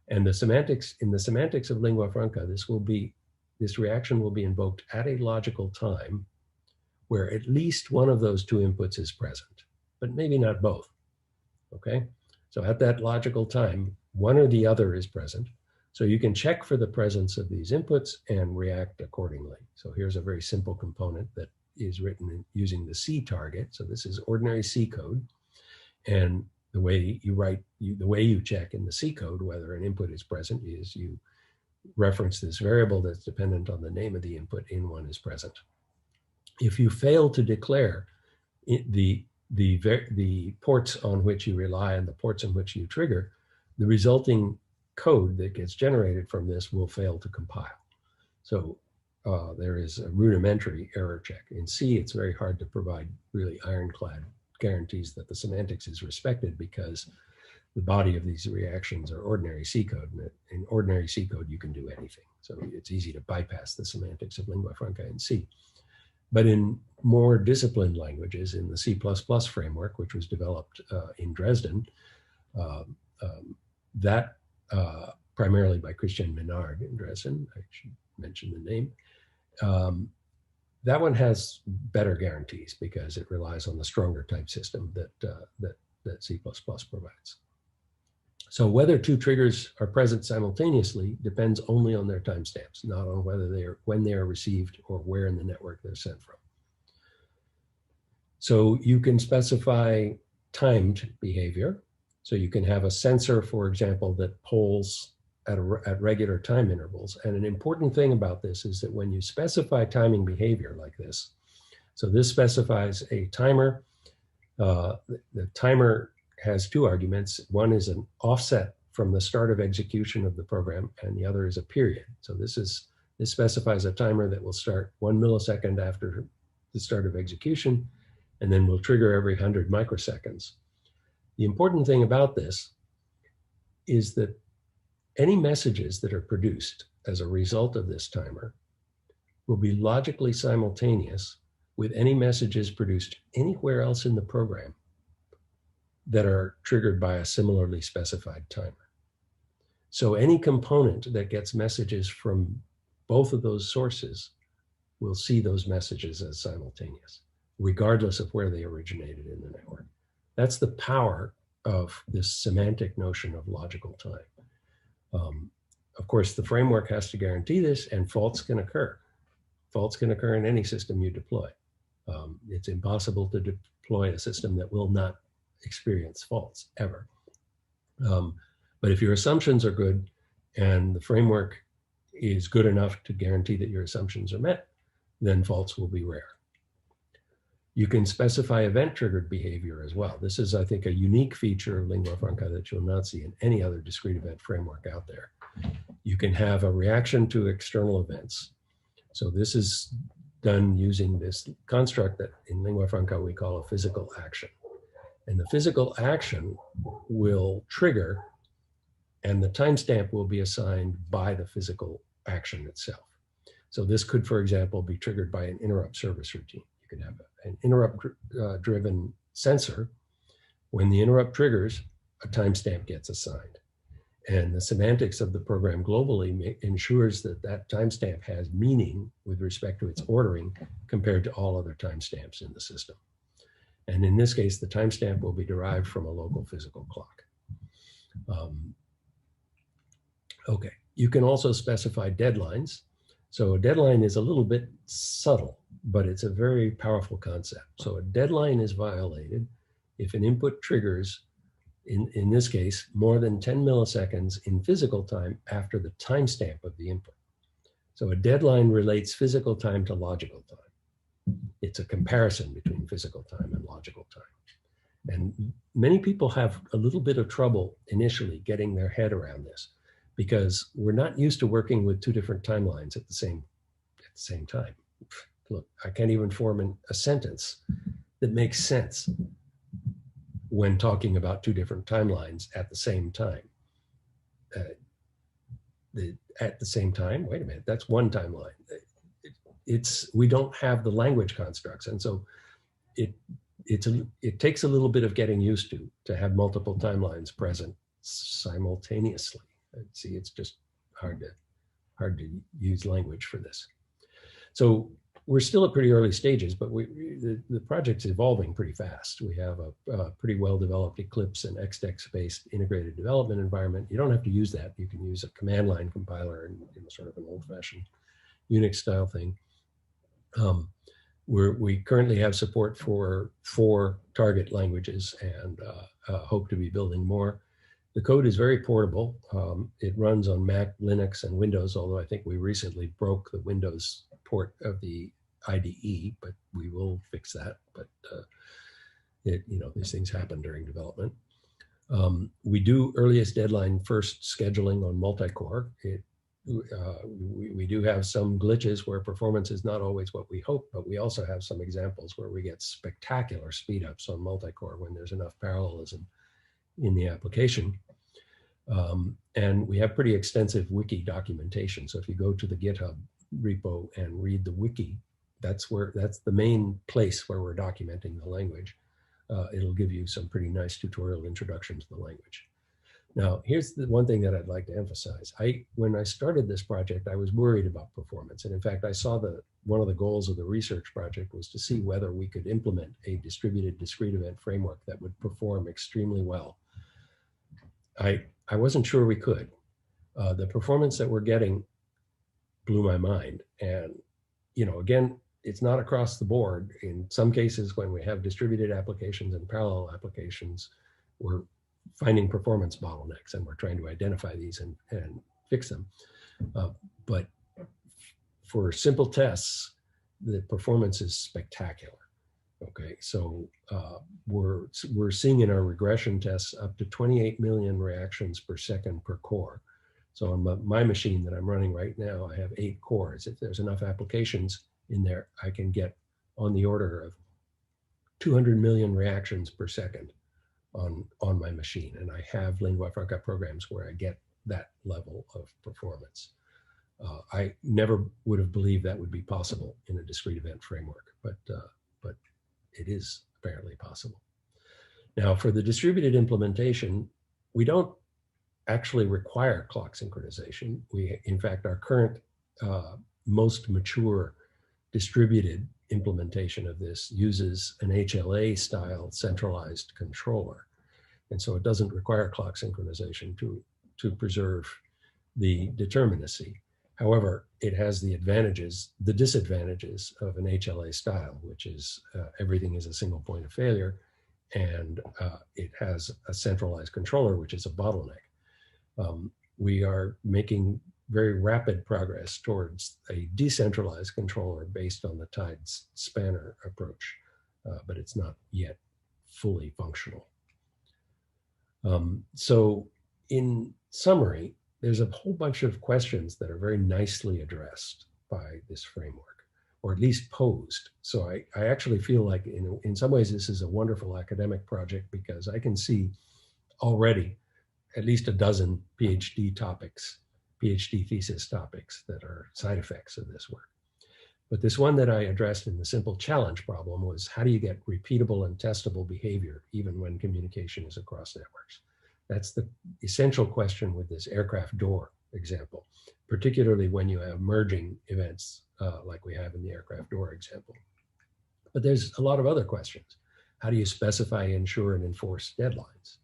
And the semantics, in the semantics of lingua franca, this reaction will be invoked at a logical time where at least one of those two inputs is present, but maybe not both, okay? So at that logical time, one or the other is present. So you can check for the presence of these inputs and react accordingly. So here's a very simple component that is written using the C target. So this is ordinary C code. And the way you write, the way you check in the C code whether an input is present is you reference this variable that's dependent on the name of the input in one is present. If you fail to declare the ports on which you rely and the ports on which you trigger, the resulting code that gets generated from this will fail to compile. So there is a rudimentary error check. In C, it's very hard to provide really ironclad guarantees that the semantics is respected because the body of these reactions are ordinary C code. And in ordinary C code, you can do anything. So it's easy to bypass the semantics of lingua franca in C. But in more disciplined languages, in the C++ framework, which was developed in Dresden, primarily by Christian Menard in Dresden, I should mention the name, that one has better guarantees because it relies on the stronger type system that C++ provides. So whether two triggers are present simultaneously depends only on their timestamps, not on when they are received or where in the network they're sent from. So you can specify timed behavior. So you can have a sensor, for example, that polls at regular time intervals. And an important thing about this is that when you specify timing behavior like this, so this specifies a timer. The timer has two arguments. One is an offset from the start of execution of the program, and the other is a period. So this specifies a timer that will start 1 millisecond after the start of execution, and then will trigger every 100 microseconds. The important thing about this is that any messages that are produced as a result of this timer will be logically simultaneous with any messages produced anywhere else in the program that are triggered by a similarly specified timer. So any component that gets messages from both of those sources will see those messages as simultaneous, regardless of where they originated in the network. That's the power of this semantic notion of logical time. Of course, the framework has to guarantee this, and faults can occur. Faults can occur in any system you deploy. It's impossible to deploy a system that will not experience faults ever. But if your assumptions are good and the framework is good enough to guarantee that your assumptions are met, then faults will be rare. You can specify event-triggered behavior as well. This is, I think, a unique feature of lingua franca that you'll not see in any other discrete event framework out there. You can have a reaction to external events. So this is done using this construct that in lingua franca we call a physical action. And the physical action will trigger, and the timestamp will be assigned by the physical action itself. So this could, for example, be triggered by an interrupt service routine. You could have an interrupt-driven sensor. When the interrupt triggers, a timestamp gets assigned. And the semantics of the program globally ensures that that timestamp has meaning with respect to its ordering compared to all other timestamps in the system. And in this case, the timestamp will be derived from a local physical clock. Okay, you can also specify deadlines. So a deadline is a little bit subtle, but it's a very powerful concept. So a deadline is violated if an input triggers, in this case, more than 10 milliseconds in physical time after the timestamp of the input. So a deadline relates physical time to logical time. It's a comparison between physical time and logical time. And many people have a little bit of trouble initially getting their head around this because we're not used to working with two different timelines at the same time. Look, I can't even form a sentence that makes sense when talking about two different timelines at the same time. At the same time, wait a minute, that's one timeline. We don't have the language constructs. And so it takes a little bit of getting used to have multiple timelines present simultaneously. See, it's just hard to use language for this. So we're still at pretty early stages, but the project's evolving pretty fast. We have a pretty well-developed Eclipse and XDEX-based integrated development environment. You don't have to use that. You can use a command line compiler and sort of an old-fashioned Unix style thing. We currently have support for 4 target languages and hope to be building more. The code is very portable. It runs on Mac, Linux, and Windows, although I think we recently broke the Windows port of the IDE, but we will fix that. But these things happen during development. We do earliest deadline first scheduling on multi-core. We do have some glitches where performance is not always what we hope, but we also have some examples where we get spectacular speedups on multi-core when there's enough parallelism in the application. And we have pretty extensive wiki documentation. So if you go to the GitHub repo and read the wiki, that's the main place where we're documenting the language. It'll give you some pretty nice tutorial introduction to the language. Now, here's the one thing that I'd like to emphasize. When I started this project, I was worried about performance. And in fact, I saw one of the goals of the research project was to see whether we could implement a distributed discrete event framework that would perform extremely well. I wasn't sure we could. The performance that we're getting blew my mind. And, again, it's not across the board. In some cases, when we have distributed applications and parallel applications, we're finding performance bottlenecks, and we're trying to identify these and fix them. But for simple tests, the performance is spectacular. Okay, so we're seeing in our regression tests up to 28 million reactions per second per core. So on my machine that I'm running right now, I have 8 cores. If there's enough applications in there, I can get on the order of 200 million reactions per second on my machine. And I have lingua franca programs where I get that level of performance. I never would have believed that would be possible in a discrete event framework, but it is apparently possible. Now, for the distributed implementation, we don't actually require clock synchronization. In fact, our current most mature distributed implementation of this uses an HLA-style centralized controller. And so it doesn't require clock synchronization to preserve the determinacy. However, it has the disadvantages of an HLA style, which is everything is a single point of failure, and it has a centralized controller, which is a bottleneck. We are making very rapid progress towards a decentralized controller based on the Ptides spanner approach, but it's not yet fully functional. So in summary, there's a whole bunch of questions that are very nicely addressed by this framework, or at least posed. So I actually feel like in some ways this is a wonderful academic project because I can see already at least a dozen PhD thesis topics that are side effects of this work. But this one that I addressed in the simple challenge problem was how do you get repeatable and testable behavior even when communication is across networks? That's the essential question with this aircraft door example, particularly when you have merging events like we have in the aircraft door example. But there's a lot of other questions. How do you specify, ensure, and enforce deadlines?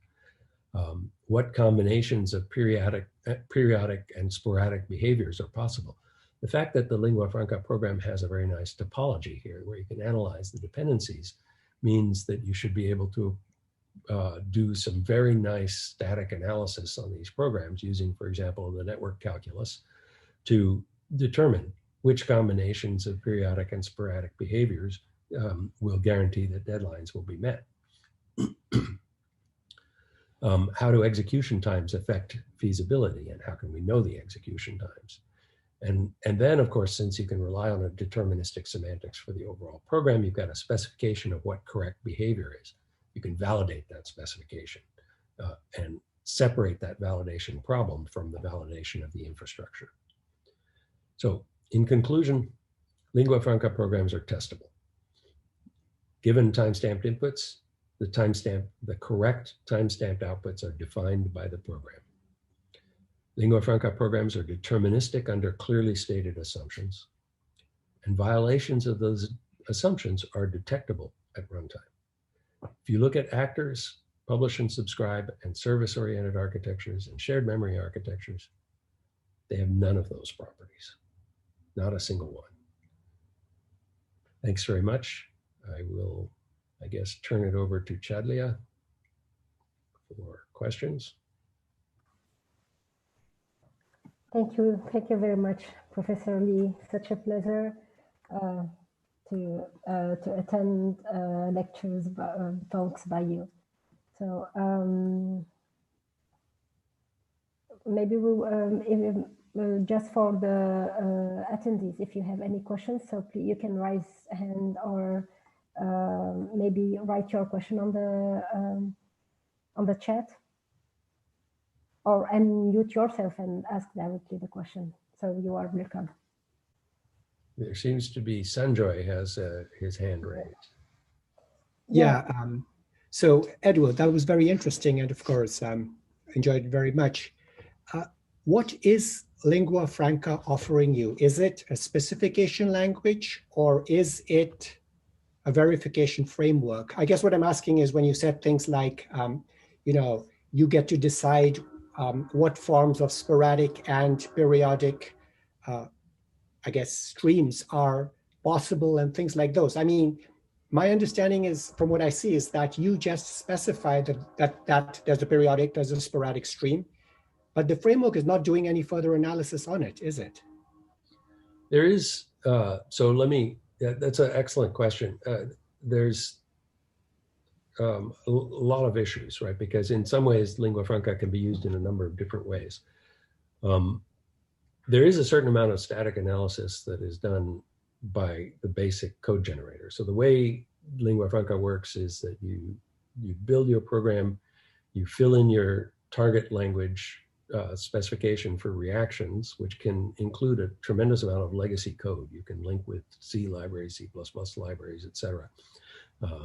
What combinations of periodic and sporadic behaviors are possible? The fact that the lingua franca program has a very nice topology here where you can analyze the dependencies means that you should be able to do some very nice static analysis on these programs using, for example, the network calculus to determine which combinations of periodic and sporadic behaviors will guarantee that deadlines will be met. How do execution times affect feasibility, and how can we know the execution times? And then, of course, since you can rely on a deterministic semantics for the overall program, you've got a specification of what correct behavior is. You can validate that specification and separate that validation problem from the validation of the infrastructure. So in conclusion, lingua franca programs are testable. Given timestamped inputs, the correct timestamped outputs are defined by the program. Lingua franca programs are deterministic under clearly stated assumptions, and violations of those assumptions are detectable at runtime. If you look at actors, publish and subscribe, and service-oriented architectures and shared memory architectures, they have none of those properties, not a single one. Thanks very much. I will, I guess, turn it over to Chadlia for questions. Thank you very much, Professor Lee. Such a pleasure to attend lectures, talks by you. So maybe we'll, just for the attendees, if you have any questions, so please, you can raise a hand or maybe write your question on the chat, or unmute yourself and ask directly the question. So you are welcome. There seems to be Sanjoy has his hand raised. Yeah. So Edward, that was very interesting, and of course, enjoyed it very much. What is lingua franca offering you? Is it a specification language, or is it a verification framework? I guess what I'm asking is, when you said things like, you know, you get to decide what forms of sporadic and periodic, I guess, streams are possible and things like those. I mean, my understanding is, from what I see, is that you just specify that there's a periodic, there's a sporadic stream, but the framework is not doing any further analysis on it, is it? There is, so let me, that's an excellent question. There's a lot of issues, right? Because in some ways, lingua franca can be used in a number of different ways. There is a certain amount of static analysis that is done by the basic code generator. So the way lingua franca works is that you build your program, you fill in your target language specification for reactions, which can include a tremendous amount of legacy code. You can link with C libraries, C++ libraries, etc.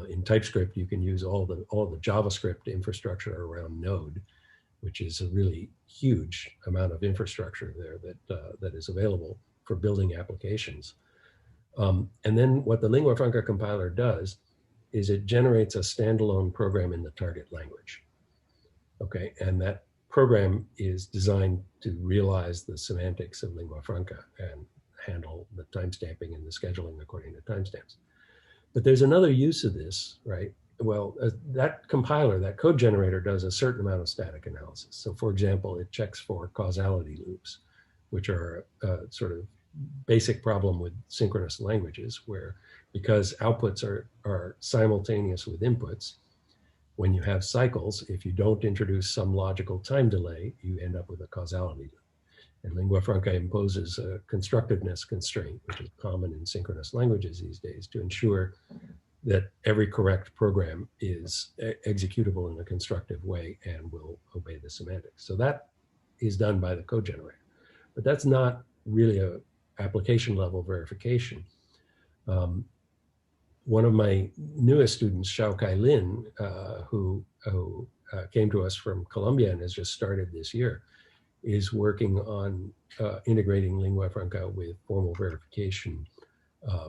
In TypeScript, you can use all the JavaScript infrastructure around Node, which is a really huge amount of infrastructure there that is available for building applications. And then what the lingua franca compiler does is it generates a standalone program in the target language. Okay, and that program is designed to realize the semantics of lingua franca and handle the timestamping and the scheduling according to timestamps. But there's another use of this, right? Well, that compiler, that code generator, does a certain amount of static analysis. So for example, it checks for causality loops, which are a sort of basic problem with synchronous languages, where because outputs are simultaneous with inputs, when you have cycles, if you don't introduce some logical time delay, you end up with a causality loop. And lingua franca imposes a constructiveness constraint, which is common in synchronous languages these days, to ensure that every correct program is executable in a constructive way and will obey the semantics. So that is done by the code generator, but that's not really a application level verification. One of my newest students, Xiaokai Lin, who came to us from Colombia and has just started this year, is working on integrating lingua franca with formal verification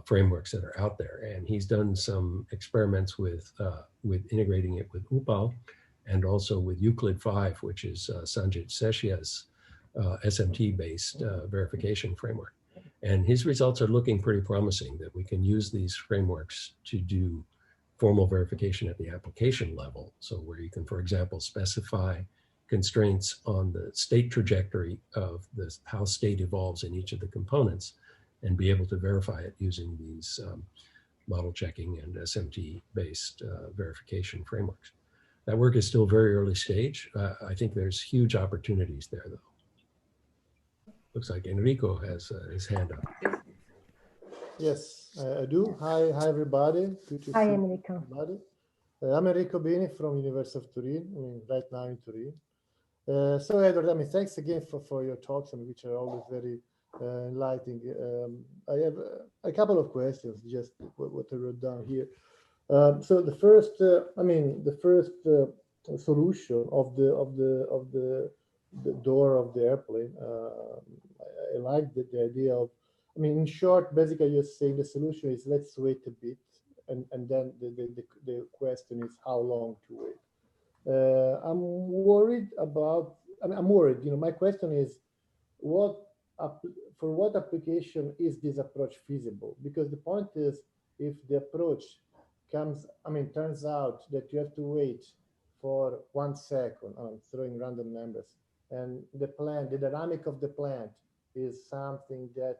frameworks that are out there. And he's done some experiments with integrating it with UPAL and also with Euclid 5, which is Sanjit Seshia's SMT-based verification framework. And his results are looking pretty promising, that we can use these frameworks to do formal verification at the application level. So where you can, for example, specify constraints on the state trajectory of this, how state evolves in each of the components, and be able to verify it using these model checking and SMT-based verification frameworks. That work is still very early stage. I think there's huge opportunities there, though. Looks like Enrico has his hand up. Yes, I do. Hi, everybody. Good to Hi, see Enrico. everybody. I'm Enrico Bini from University of Turin, right now in Turin. So Edward, thanks again for your talks, which are always very enlightening. I have a couple of questions, just what I wrote down here. So the first, solution of the the door of the airplane. I like the idea of, I mean, in short, basically you're saying the solution is let's wait a bit, and then the question is how long to wait. I'm worried about, I mean, I'm worried, you know, my question is for what application is this approach feasible? Because the point is, if the approach turns out that you have to wait for 1 second, I'm throwing random numbers, and the dynamic of the plant is something that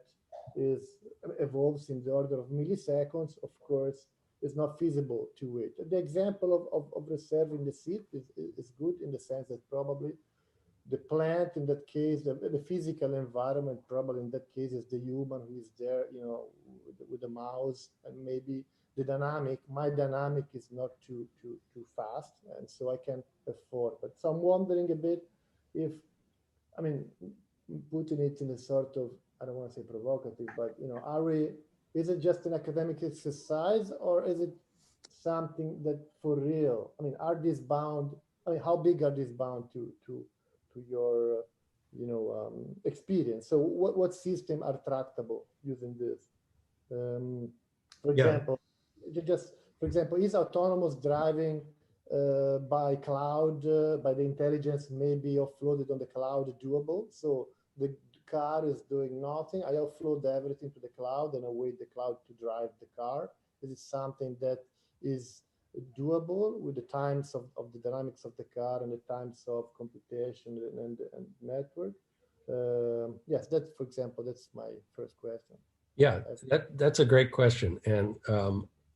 evolves in the order of milliseconds, of course, it's not feasible to wait. The example of reserving the seat is good in the sense that probably the plant in that case, the physical environment probably in that case is the human who is there, you know, with the mouse, and maybe my dynamic is not too fast, and so I can afford. But so I'm wondering a bit if, I mean, putting it in a sort of, I don't want to say provocative, but you know, is it just an academic exercise, or is it something that for real? I mean, are these bound? I mean, how big are these bound to your, you know, experience? So what system are tractable using this? For example, is autonomous driving by cloud, by the intelligence maybe offloaded on the cloud doable? So the car is doing nothing, I offload everything to the cloud and await the cloud to drive the car. Is it something that is doable with the times of the dynamics of the car and the times of computation and network? Yes, that, for example, that's my first question. Yeah, that's a great question. And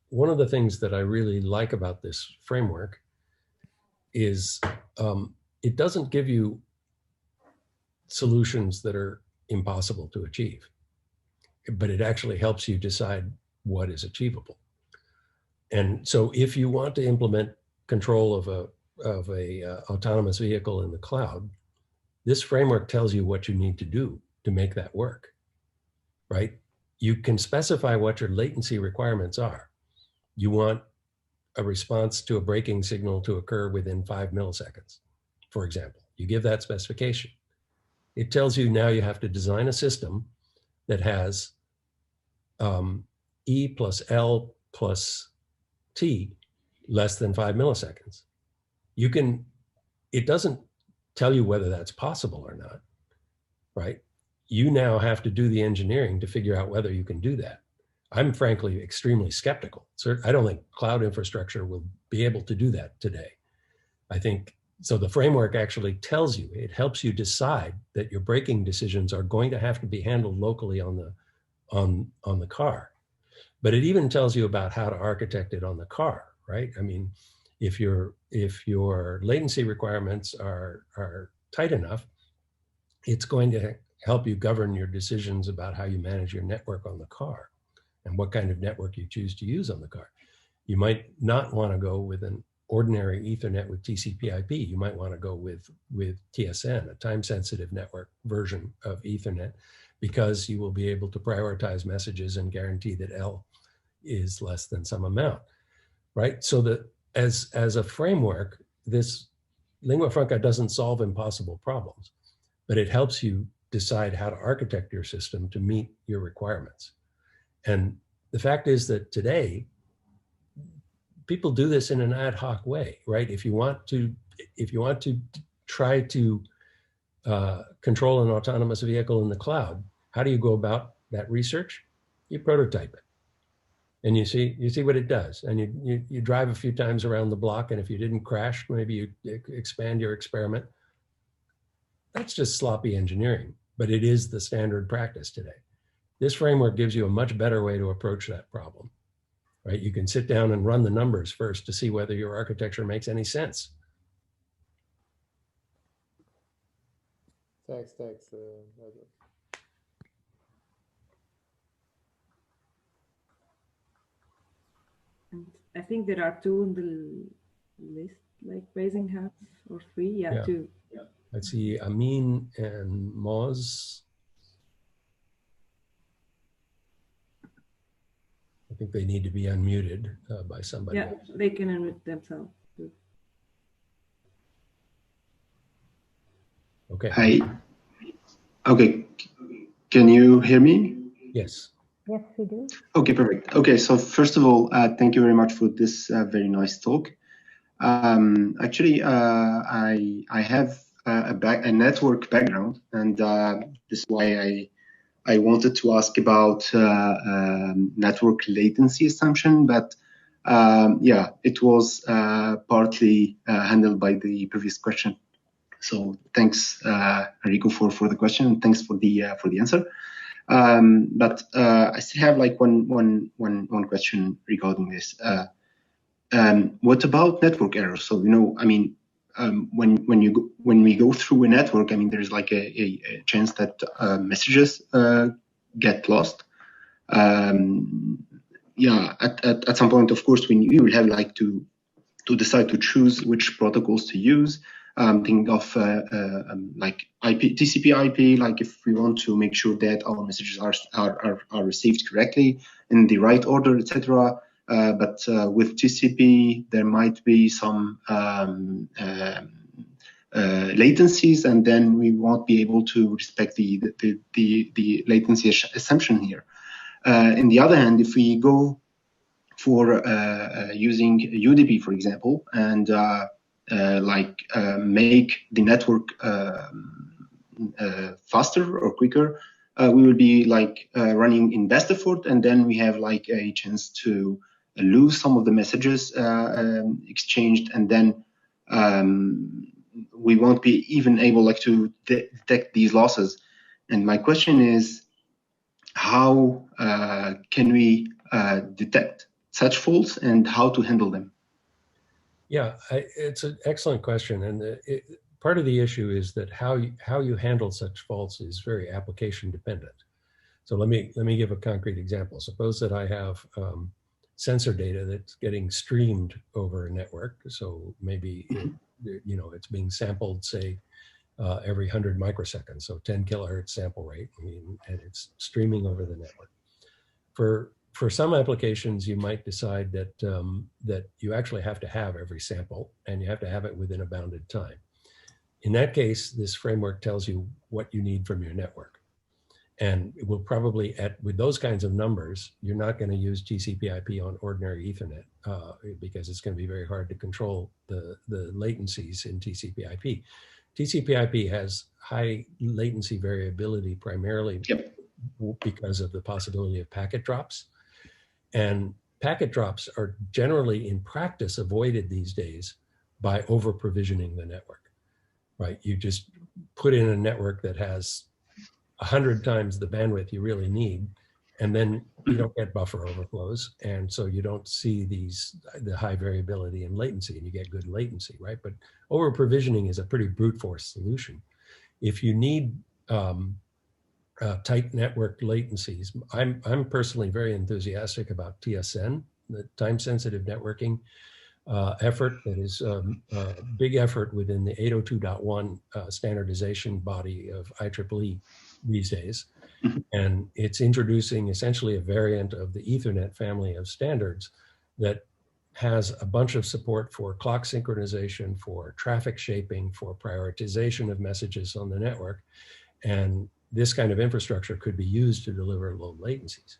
one of the things that I really like about this framework is it doesn't give you solutions that are impossible to achieve, but it actually helps you decide what is achievable. And so if you want to implement control of a autonomous vehicle in the cloud, this framework tells you what you need to do to make that work, right? You can specify what your latency requirements are. You want a response to a braking signal to occur within 5 milliseconds, for example. You give that specification. It tells you now you have to design a system that has E plus L plus T less than 5 milliseconds. It doesn't tell you whether that's possible or not, right? You now have to do the engineering to figure out whether you can do that. I'm frankly extremely skeptical. So I don't think cloud infrastructure will be able to do that today. I think, so the framework actually tells you, it helps you decide that your braking decisions are going to have to be handled locally on the car. But it even tells you about how to architect it on the car, right? I mean, if your latency requirements are tight enough, it's going to help you govern your decisions about how you manage your network on the car and what kind of network you choose to use on the car. You might not want to go with an ordinary Ethernet with TCP/IP. You might want to go with TSN, a time-sensitive network version of Ethernet, because you will be able to prioritize messages and guarantee that L is less than some amount, right? So that as a framework, this lingua franca doesn't solve impossible problems, but it helps you decide how to architect your system to meet your requirements. And the fact is that today, people do this in an ad hoc way, right? If you want to try to control an autonomous vehicle in the cloud, how do you go about that research? You prototype it, and you see what it does, and you drive a few times around the block, and if you didn't crash, maybe you expand your experiment. That's just sloppy engineering, but it is the standard practice today. This framework gives you a much better way to approach that problem, right? You can sit down and run the numbers first to see whether your architecture makes any sense. Thanks. And I think there are 2 on the list, like raising hands, or 3. Yeah, 2. Yeah. Let's see, Amin and Moz. I think they need to be unmuted by somebody. Yeah, they can unmute themselves. Okay. Hi. Okay. Can you hear me? Yes. Yes, we do. Okay, perfect. Okay, so first of all, thank you very much for this very nice talk. Actually, I have a network background, and this is why I wanted to ask about network latency assumption, but yeah, it was partly handled by the previous question. So thanks, Enrico, for the question, and thanks for the answer. But I still have like one question regarding this. What about network errors? So I mean, when we go through a network, I mean, there's like a chance that messages get lost. Yeah, at some point, of course, we will have like to decide to choose which protocols to use. Think of like TCP/IP, like if we want to make sure that our messages are received correctly in the right order, etc. But with TCP, there might be some latencies, and then we won't be able to respect the latency assumption here. On the other hand, if we go for using UDP, for example, and make the network faster or quicker, we will be like running in best effort, and then we have like a chance to lose some of the messages exchanged, and then we won't be even able like to detect these losses. And my question is, how can we detect such faults and how to handle them? Yeah, it's an excellent question, and part of the issue is that how you handle such faults is very application dependent. So let me give a concrete example. Suppose that I have sensor data that's getting streamed over a network. So maybe it's being sampled, say, every 100 microseconds, so 10 kilohertz sample rate, and it's streaming over the network. For some applications, you might decide that that you actually have to have every sample, and you have to have it within a bounded time. In that case, this framework tells you what you need from your network. And it will probably, with those kinds of numbers, you're not going to use TCP/IP on ordinary Ethernet because it's going to be very hard to control the latencies in TCP/IP. TCP/IP has high latency variability primarily because of the possibility of packet drops. And packet drops are generally, in practice, avoided these days by over-provisioning the network, right? You just put in a network that has 100 times the bandwidth you really need, and then you don't get buffer overflows, and so you don't see the high variability in latency, and you get good latency, right? But over provisioning is a pretty brute force solution. If you need tight network latencies, I'm personally very enthusiastic about TSN, the time-sensitive networking effort that is a big effort within the 802.1 standardization body of IEEE these days. And it's introducing essentially a variant of the Ethernet family of standards that has a bunch of support for clock synchronization, for traffic shaping, for prioritization of messages on the network. And this kind of infrastructure could be used to deliver low latencies.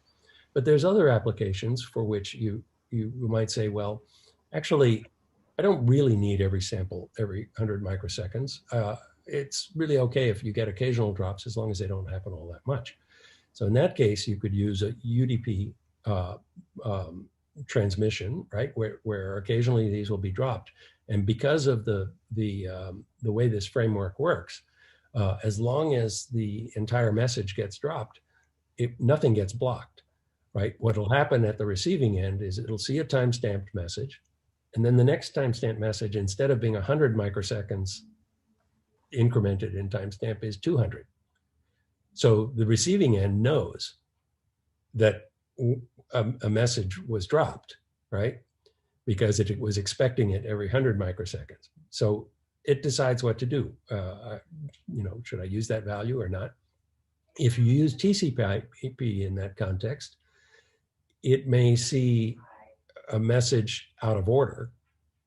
But there's other applications for which you might say, well, actually, I don't really need every sample every 100 microseconds. It's really okay if you get occasional drops as long as they don't happen all that much. So in that case, you could use a UDP transmission, right, where occasionally these will be dropped. And because of the way this framework works, as long as the entire message gets dropped, nothing gets blocked, right? What will happen at the receiving end is it'll see a timestamped message, and then the next timestamp message, instead of being 100 microseconds incremented in timestamp, is 200. So the receiving end knows that a message was dropped, right? Because it was expecting it every 100 microseconds. So it decides what to do. Should I use that value or not? If you use TCP/IP in that context, it may see a message out of order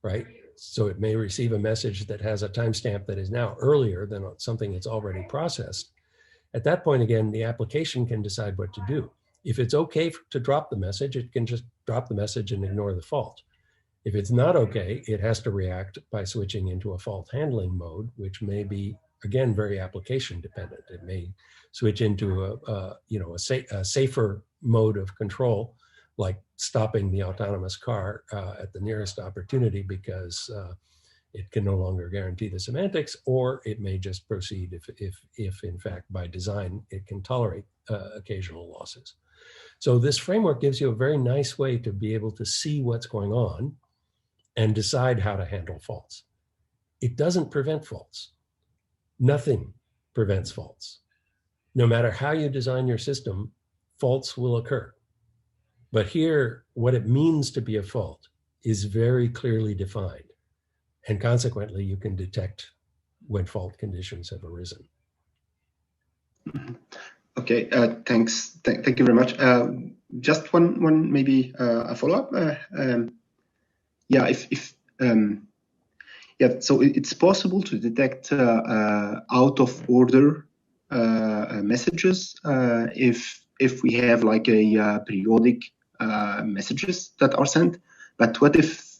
right? So it may receive a message that has a timestamp that is now earlier than something it's already processed. At that point, again, the application can decide what to do. If it's okay to drop the message, it can just drop the message and ignore the fault. If it's not okay, it has to react by switching into a fault handling mode, which may be, again, very application dependent. It may switch into a safer mode of control, like stopping the autonomous car at the nearest opportunity because it can no longer guarantee the semantics, or it may just proceed if in fact by design it can tolerate occasional losses. So this framework gives you a very nice way to be able to see what's going on and decide how to handle faults. It doesn't prevent faults. Nothing prevents faults. No matter how you design your system, faults will occur. But here, what it means to be a fault is very clearly defined. And consequently, you can detect when fault conditions have arisen. Okay, thanks. Thank you very much. Just one maybe a follow-up. So it's possible to detect out of order messages if we have like a periodic messages that are sent. But what if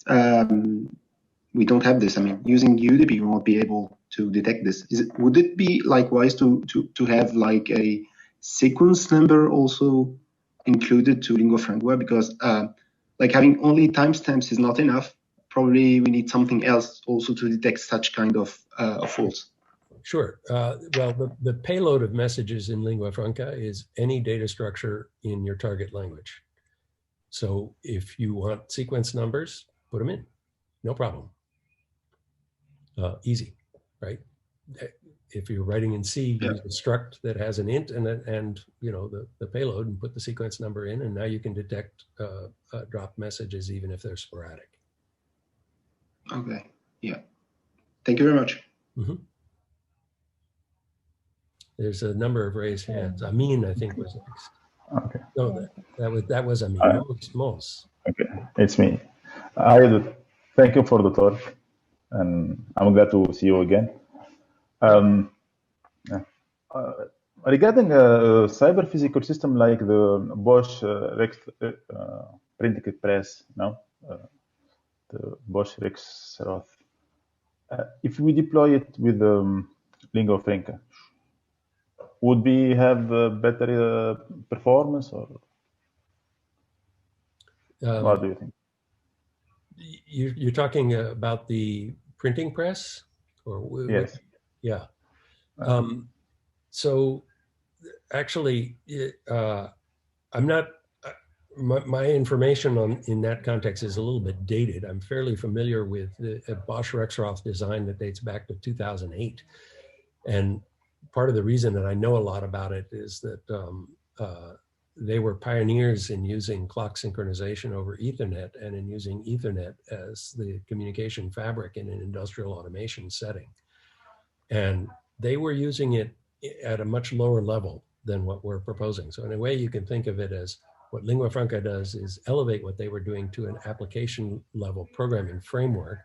we don't have this? I mean, using UDP, we won't be able to detect this. Would it be likewise to have like a sequence number also included to lingua franca? Because like having only timestamps is not enough. Probably we need something else also to detect such kind of faults. Sure. Well, the payload of messages in lingua franca is any data structure in your target language. So if you want sequence numbers, put them in, no problem. Easy, right? If you're writing in C, use a struct that has an int and you know the payload, and put the sequence number in, and now you can detect drop messages even if they're sporadic. Okay. Yeah. Thank you very much. Mm-hmm. There's a number of raised hands. Amin, I think, was next. Okay. No, that was Amin. Mos. Okay, it's me. Thank you for the talk, and I'm glad to see you again. Regarding a cyber physical system like the Bosch printing press, the Bosch Rexroth, if we deploy it with lingua franca, would we have better performance, or what do you think? You're talking about the printing press, or yes? Yeah. So actually, I'm not. My information in that context is a little bit dated. I'm fairly familiar with the Bosch Rexroth design that dates back to 2008, and part of the reason that I know a lot about it is that they were pioneers in using clock synchronization over Ethernet and in using Ethernet as the communication fabric in an industrial automation setting. And they were using it at a much lower level than what we're proposing. So in a way, you can think of it as what lingua franca does is elevate what they were doing to an application level programming framework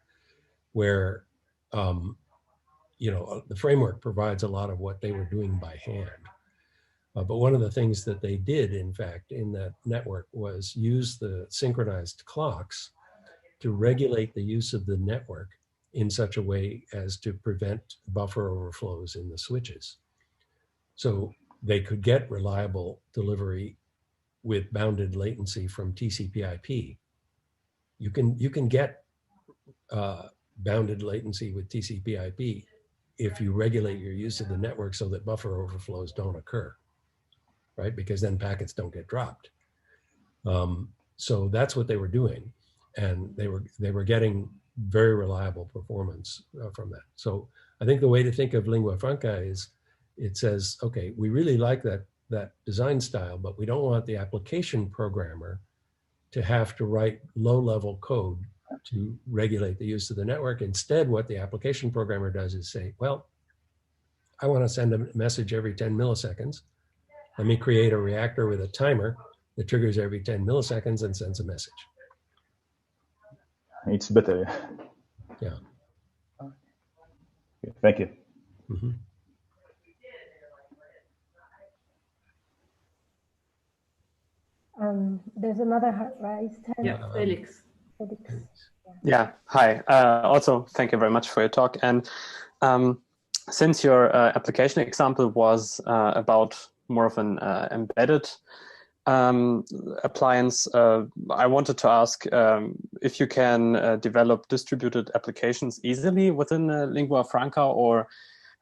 where the framework provides a lot of what they were doing by hand. But one of the things that they did, in fact, in that network was use the synchronized clocks to regulate the use of the network in such a way as to prevent buffer overflows in the switches. So they could get reliable delivery with bounded latency from TCP/IP. You can get bounded latency with TCP/IP if you regulate your use of the network so that buffer overflows don't occur, right? Because then packets don't get dropped. So that's what they were doing, and they were getting very reliable performance from that. So I think the way to think of lingua franca is it says, okay, we really like that design style, but we don't want the application programmer to have to write low-level code to regulate the use of the network. Instead, what the application programmer does is say, well, I want to send a message every 10 milliseconds. Let me create a reactor with a timer that triggers every 10 milliseconds and sends a message. it's better. Yeah. Okay, thank you. Mm-hmm. There's another raised hand. Yeah, Felix. Yeah, hi. Also, thank you very much for your talk. And since your application example was about more of an embedded appliance, I wanted to ask if you can develop distributed applications easily within lingua franca, or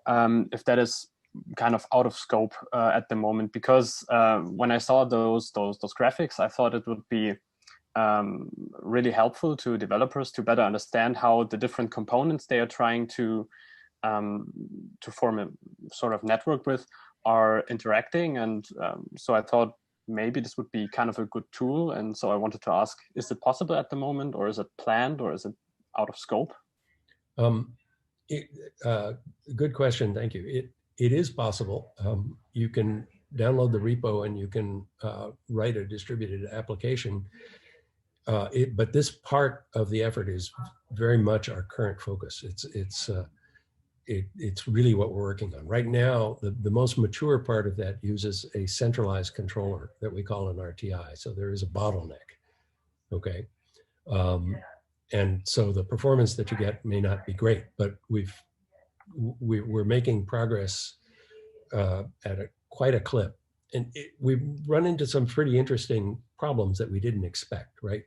if that is kind of out of scope at the moment. Because when I saw those graphics, I thought it would be really helpful to developers to better understand how the different components they are trying to form a sort of network with are interacting. And so I thought maybe this would be kind of a good tool. And so I wanted to ask, is it possible at the moment, or is it planned, or is it out of scope? Good question. Thank you. It is possible. You can download the repo and you can write a distributed application. But this part of the effort is very much our current focus. It's really what we're working on right now. The most mature part of that uses a centralized controller that we call an RTI. So there is a bottleneck. Okay, and so the performance that you get may not be great, but we're making progress at quite a clip. And we've run into some pretty interesting problems that we didn't expect, right?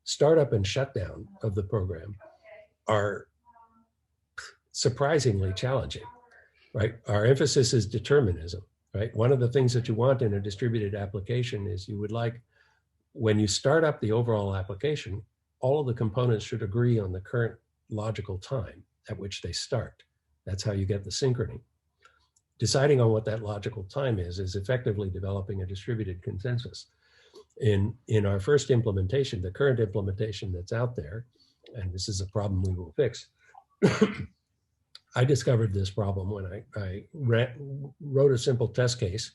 Startup and shutdown of the program are surprisingly challenging, right? Our emphasis is determinism, right? One of the things that you want in a distributed application is you would like, when you start up the overall application, all of the components should agree on the current logical time at which they start. That's how you get the synchrony. Deciding on what that logical time is effectively developing a distributed consensus. In our first implementation, the current implementation that's out there, and this is a problem we will fix, I discovered this problem when I wrote a simple test case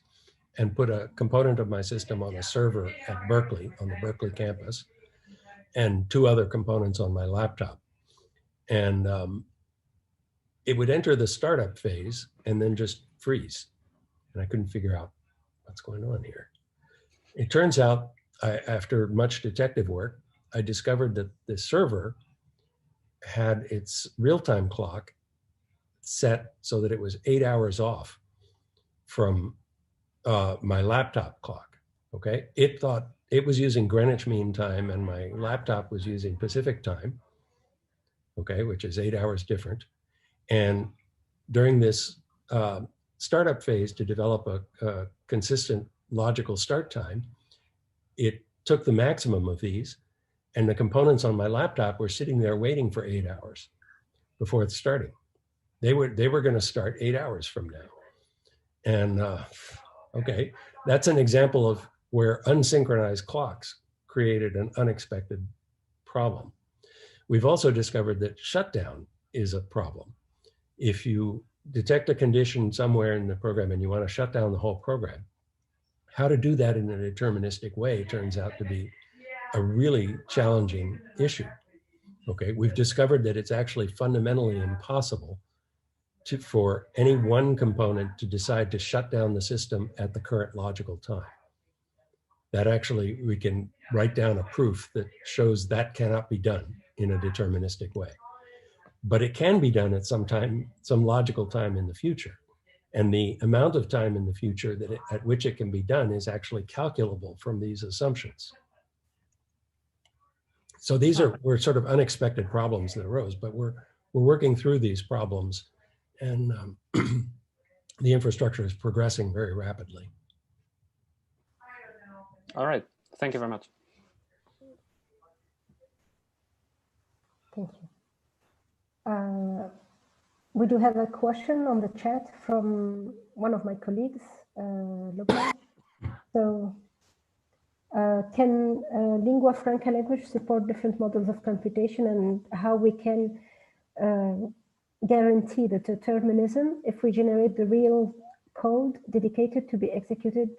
and put a component of my system on a server at Berkeley, on the Berkeley campus, and two other components on my laptop. And it would enter the startup phase and then just freeze. And I couldn't figure out what's going on here. It turns out, after much detective work, I discovered that the server had its real-time clock set so that it was 8 hours off from my laptop clock, okay? It thought it was using Greenwich Mean Time and my laptop was using Pacific Time, okay, which is 8 hours different. And during this startup phase to develop a consistent logical start time, it took the maximum of these, and the components on my laptop were sitting there waiting for 8 hours before it's starting. They were going to start 8 hours from now. And okay, that's an example of where unsynchronized clocks created an unexpected problem. We've also discovered that shutdown is a problem. If you detect a condition somewhere in the program and you want to shut down the whole program, how to do that in a deterministic way turns out to be a really challenging issue. Okay, we've discovered that it's actually fundamentally impossible for any one component to decide to shut down the system at the current logical time. That actually, we can write down a proof that shows that cannot be done in a deterministic way. But it can be done at some time, some logical time in the future. And the amount of time in the future at which it can be done is actually calculable from these assumptions. So these were sort of unexpected problems that arose, but we're working through these problems, and the infrastructure is progressing very rapidly. All right, thank you very much. Thank you. We do have a question on the chat from one of my colleagues, Luca. So, can lingua franca language support different models of computation, and how we can guarantee the determinism if we generate the real code dedicated to be executed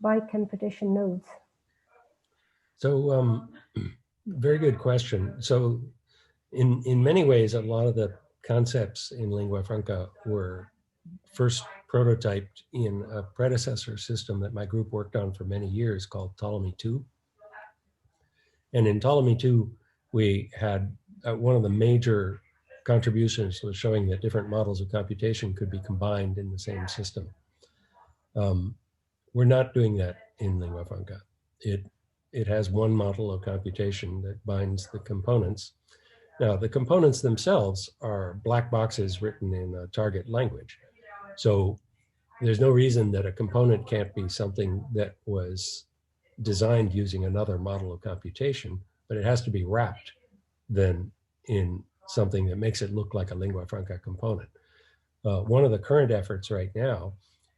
by computation nodes? So, very good question. So In many ways, a lot of the concepts in lingua franca were first prototyped in a predecessor system that my group worked on for many years called Ptolemy 2. And in Ptolemy 2, we had one of the major contributions was showing that different models of computation could be combined in the same system. We're not doing that in lingua franca. It has one model of computation that binds the components. Now, the components themselves are black boxes written in a target language. So there's no reason that a component can't be something that was designed using another model of computation, but it has to be wrapped then in something that makes it look like a lingua franca component. One of the current efforts right now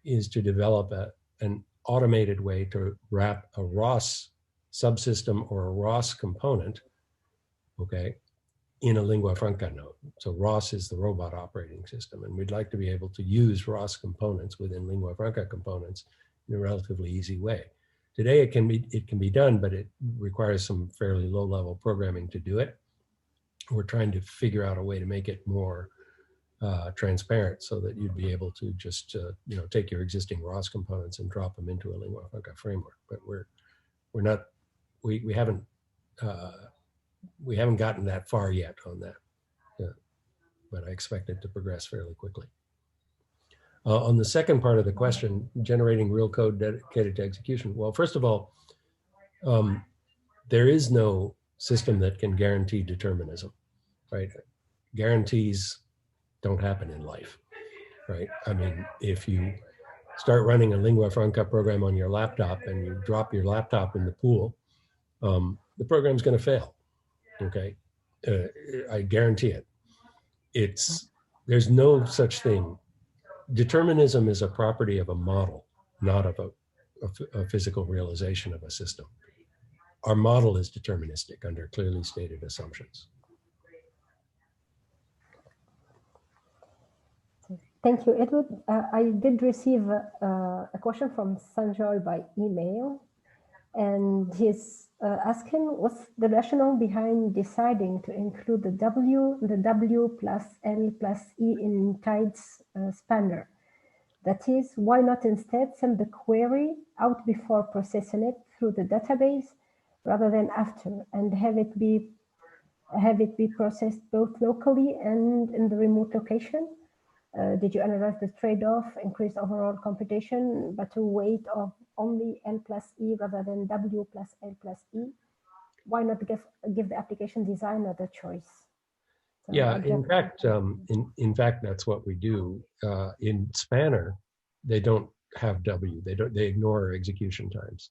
is to develop an automated way to wrap a ROS subsystem or a ROS component, okay, in a lingua franca node. So ROS is the robot operating system, and we'd like to be able to use ROS components within lingua franca components in a relatively easy way. Today it can be done, but it requires some fairly low-level programming to do it. We're trying to figure out a way to make it more transparent so that you'd be able to just take your existing ROS components and drop them into a lingua franca framework. But we haven't gotten that far yet on that, but I expect it to progress fairly quickly. On the second part of the question, generating real code dedicated to execution. Well, first of all, there is no system that can guarantee determinism, right? Guarantees don't happen in life, right? I mean, if you start running a lingua franca program on your laptop and you drop your laptop in the pool, the program's going to fail. Okay, I guarantee it. There's no such thing. Determinism is a property of a model, not of a physical realization of a system. Our model is deterministic under clearly stated assumptions. Thank you, Edward. I did receive a question from Sanjoy by email, and he's asking what's the rationale behind deciding to include the W plus L plus E in Ptides spanner. That is, why not instead send the query out before processing it through the database rather than after, and have it be processed both locally and in the remote location? Did you analyze the trade-off, increased overall computation, but to weight of only L plus E rather than W plus L plus E? Why not give the application designer the choice? So yeah, in fact, that's what we do. In Spanner, they don't have W. They ignore execution times,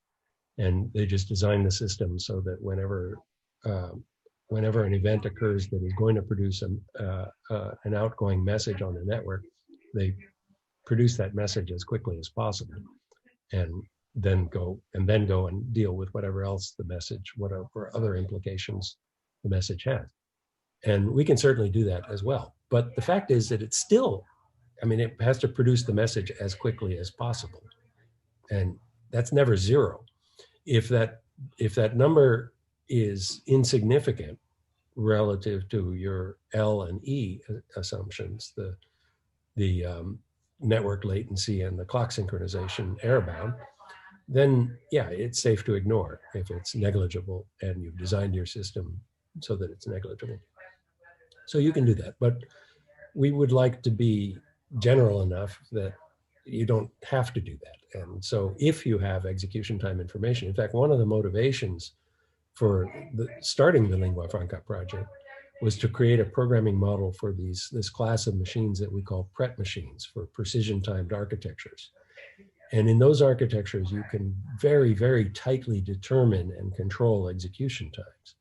and they just design the system so that whenever an event occurs that is going to produce an outgoing message on the network, they produce that message as quickly as possible, and then go and deal with whatever else the message, whatever other implications the message has. And we can certainly do that as well. But the fact is that it's still, I mean, it has to produce the message as quickly as possible, and that's never zero. If that number is insignificant relative to your L and E assumptions, the network latency and the clock synchronization error-bound, then yeah, it's safe to ignore if it's negligible and you've designed your system so that it's negligible. So you can do that, but we would like to be general enough that you don't have to do that. And so if you have execution time information, in fact, one of the motivations for starting the Lingua Franca project was to create a programming model for this class of machines that we call PRET machines, for precision timed architectures. And in those architectures, you can very, very tightly determine and control execution times.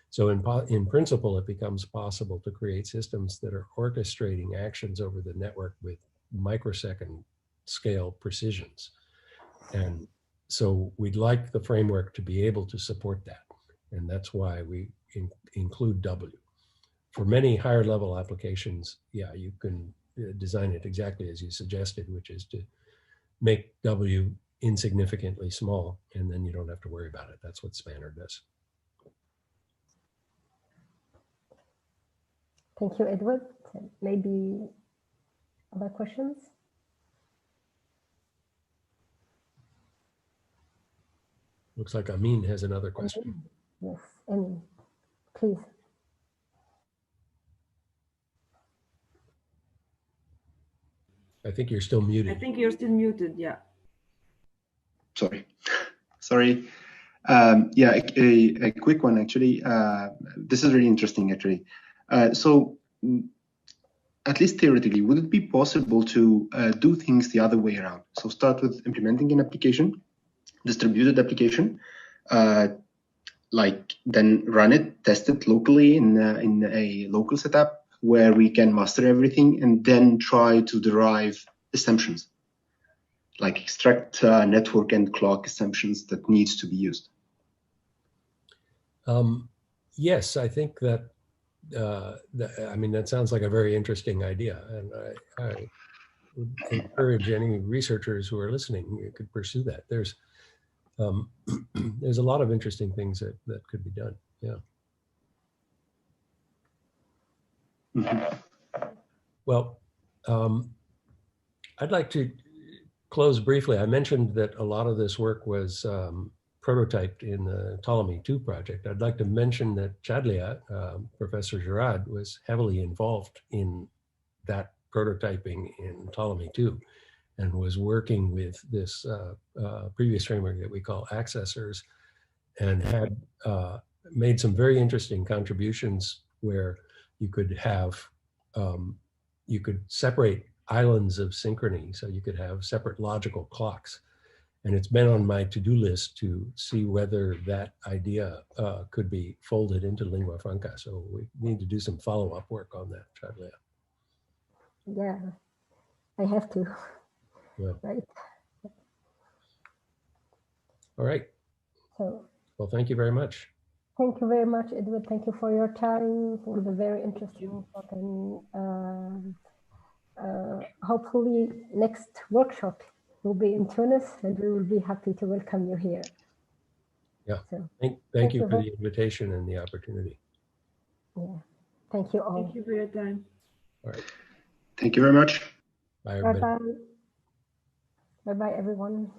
So in principle, it becomes possible to create systems that are orchestrating actions over the network with microsecond scale precisions. And so we'd like the framework to be able to support that. And that's why we include W. For many higher level applications, yeah, you can design it exactly as you suggested, which is to make W insignificantly small, and then you don't have to worry about it. That's what Spanner does. Thank you, Edward. Maybe other questions? Looks like Amin has another question. Yes, Amin, please. I think you're still muted. I think you're still muted, yeah. Sorry. Yeah, a quick one, actually. This is really interesting, actually. So, at least theoretically, would it be possible to do things the other way around? So start with implementing an application, distributed application, like then run it, test it locally in a local setup where we can master everything, and then try to derive assumptions, like extract network and clock assumptions that needs to be used. Yes, I think that, I mean, that sounds like a very interesting idea. And I would encourage any researchers who are listening, you could pursue that. There's a lot of interesting things that could be done. Yeah. Mm-hmm. Well, I'd like to close briefly. I mentioned that a lot of this work was prototyped in the Ptolemy 2 project. I'd like to mention that Chadlia, Professor Gerard, was heavily involved in that prototyping in Ptolemy 2 and was working with this previous framework that we call accessors, and had made some very interesting contributions where you could have, you could separate islands of synchrony. So you could have separate logical clocks. And it's been on my to-do list to see whether that idea could be folded into lingua franca. So we need to do some follow-up work on that, Chadlia. Yeah, I have to. Yeah. Right. All right. So, well, thank you very much. Thank you very much, Edward. Thank you for your time, for the very interesting talk, and hopefully next workshop will be in Tunis, and we will be happy to welcome you here. Yeah. So, thank you for the invitation and the opportunity. Yeah. Thank you all. Thank you for your time. All right. Thank you very much. Bye, everybody. Bye-bye. Bye-bye, everyone.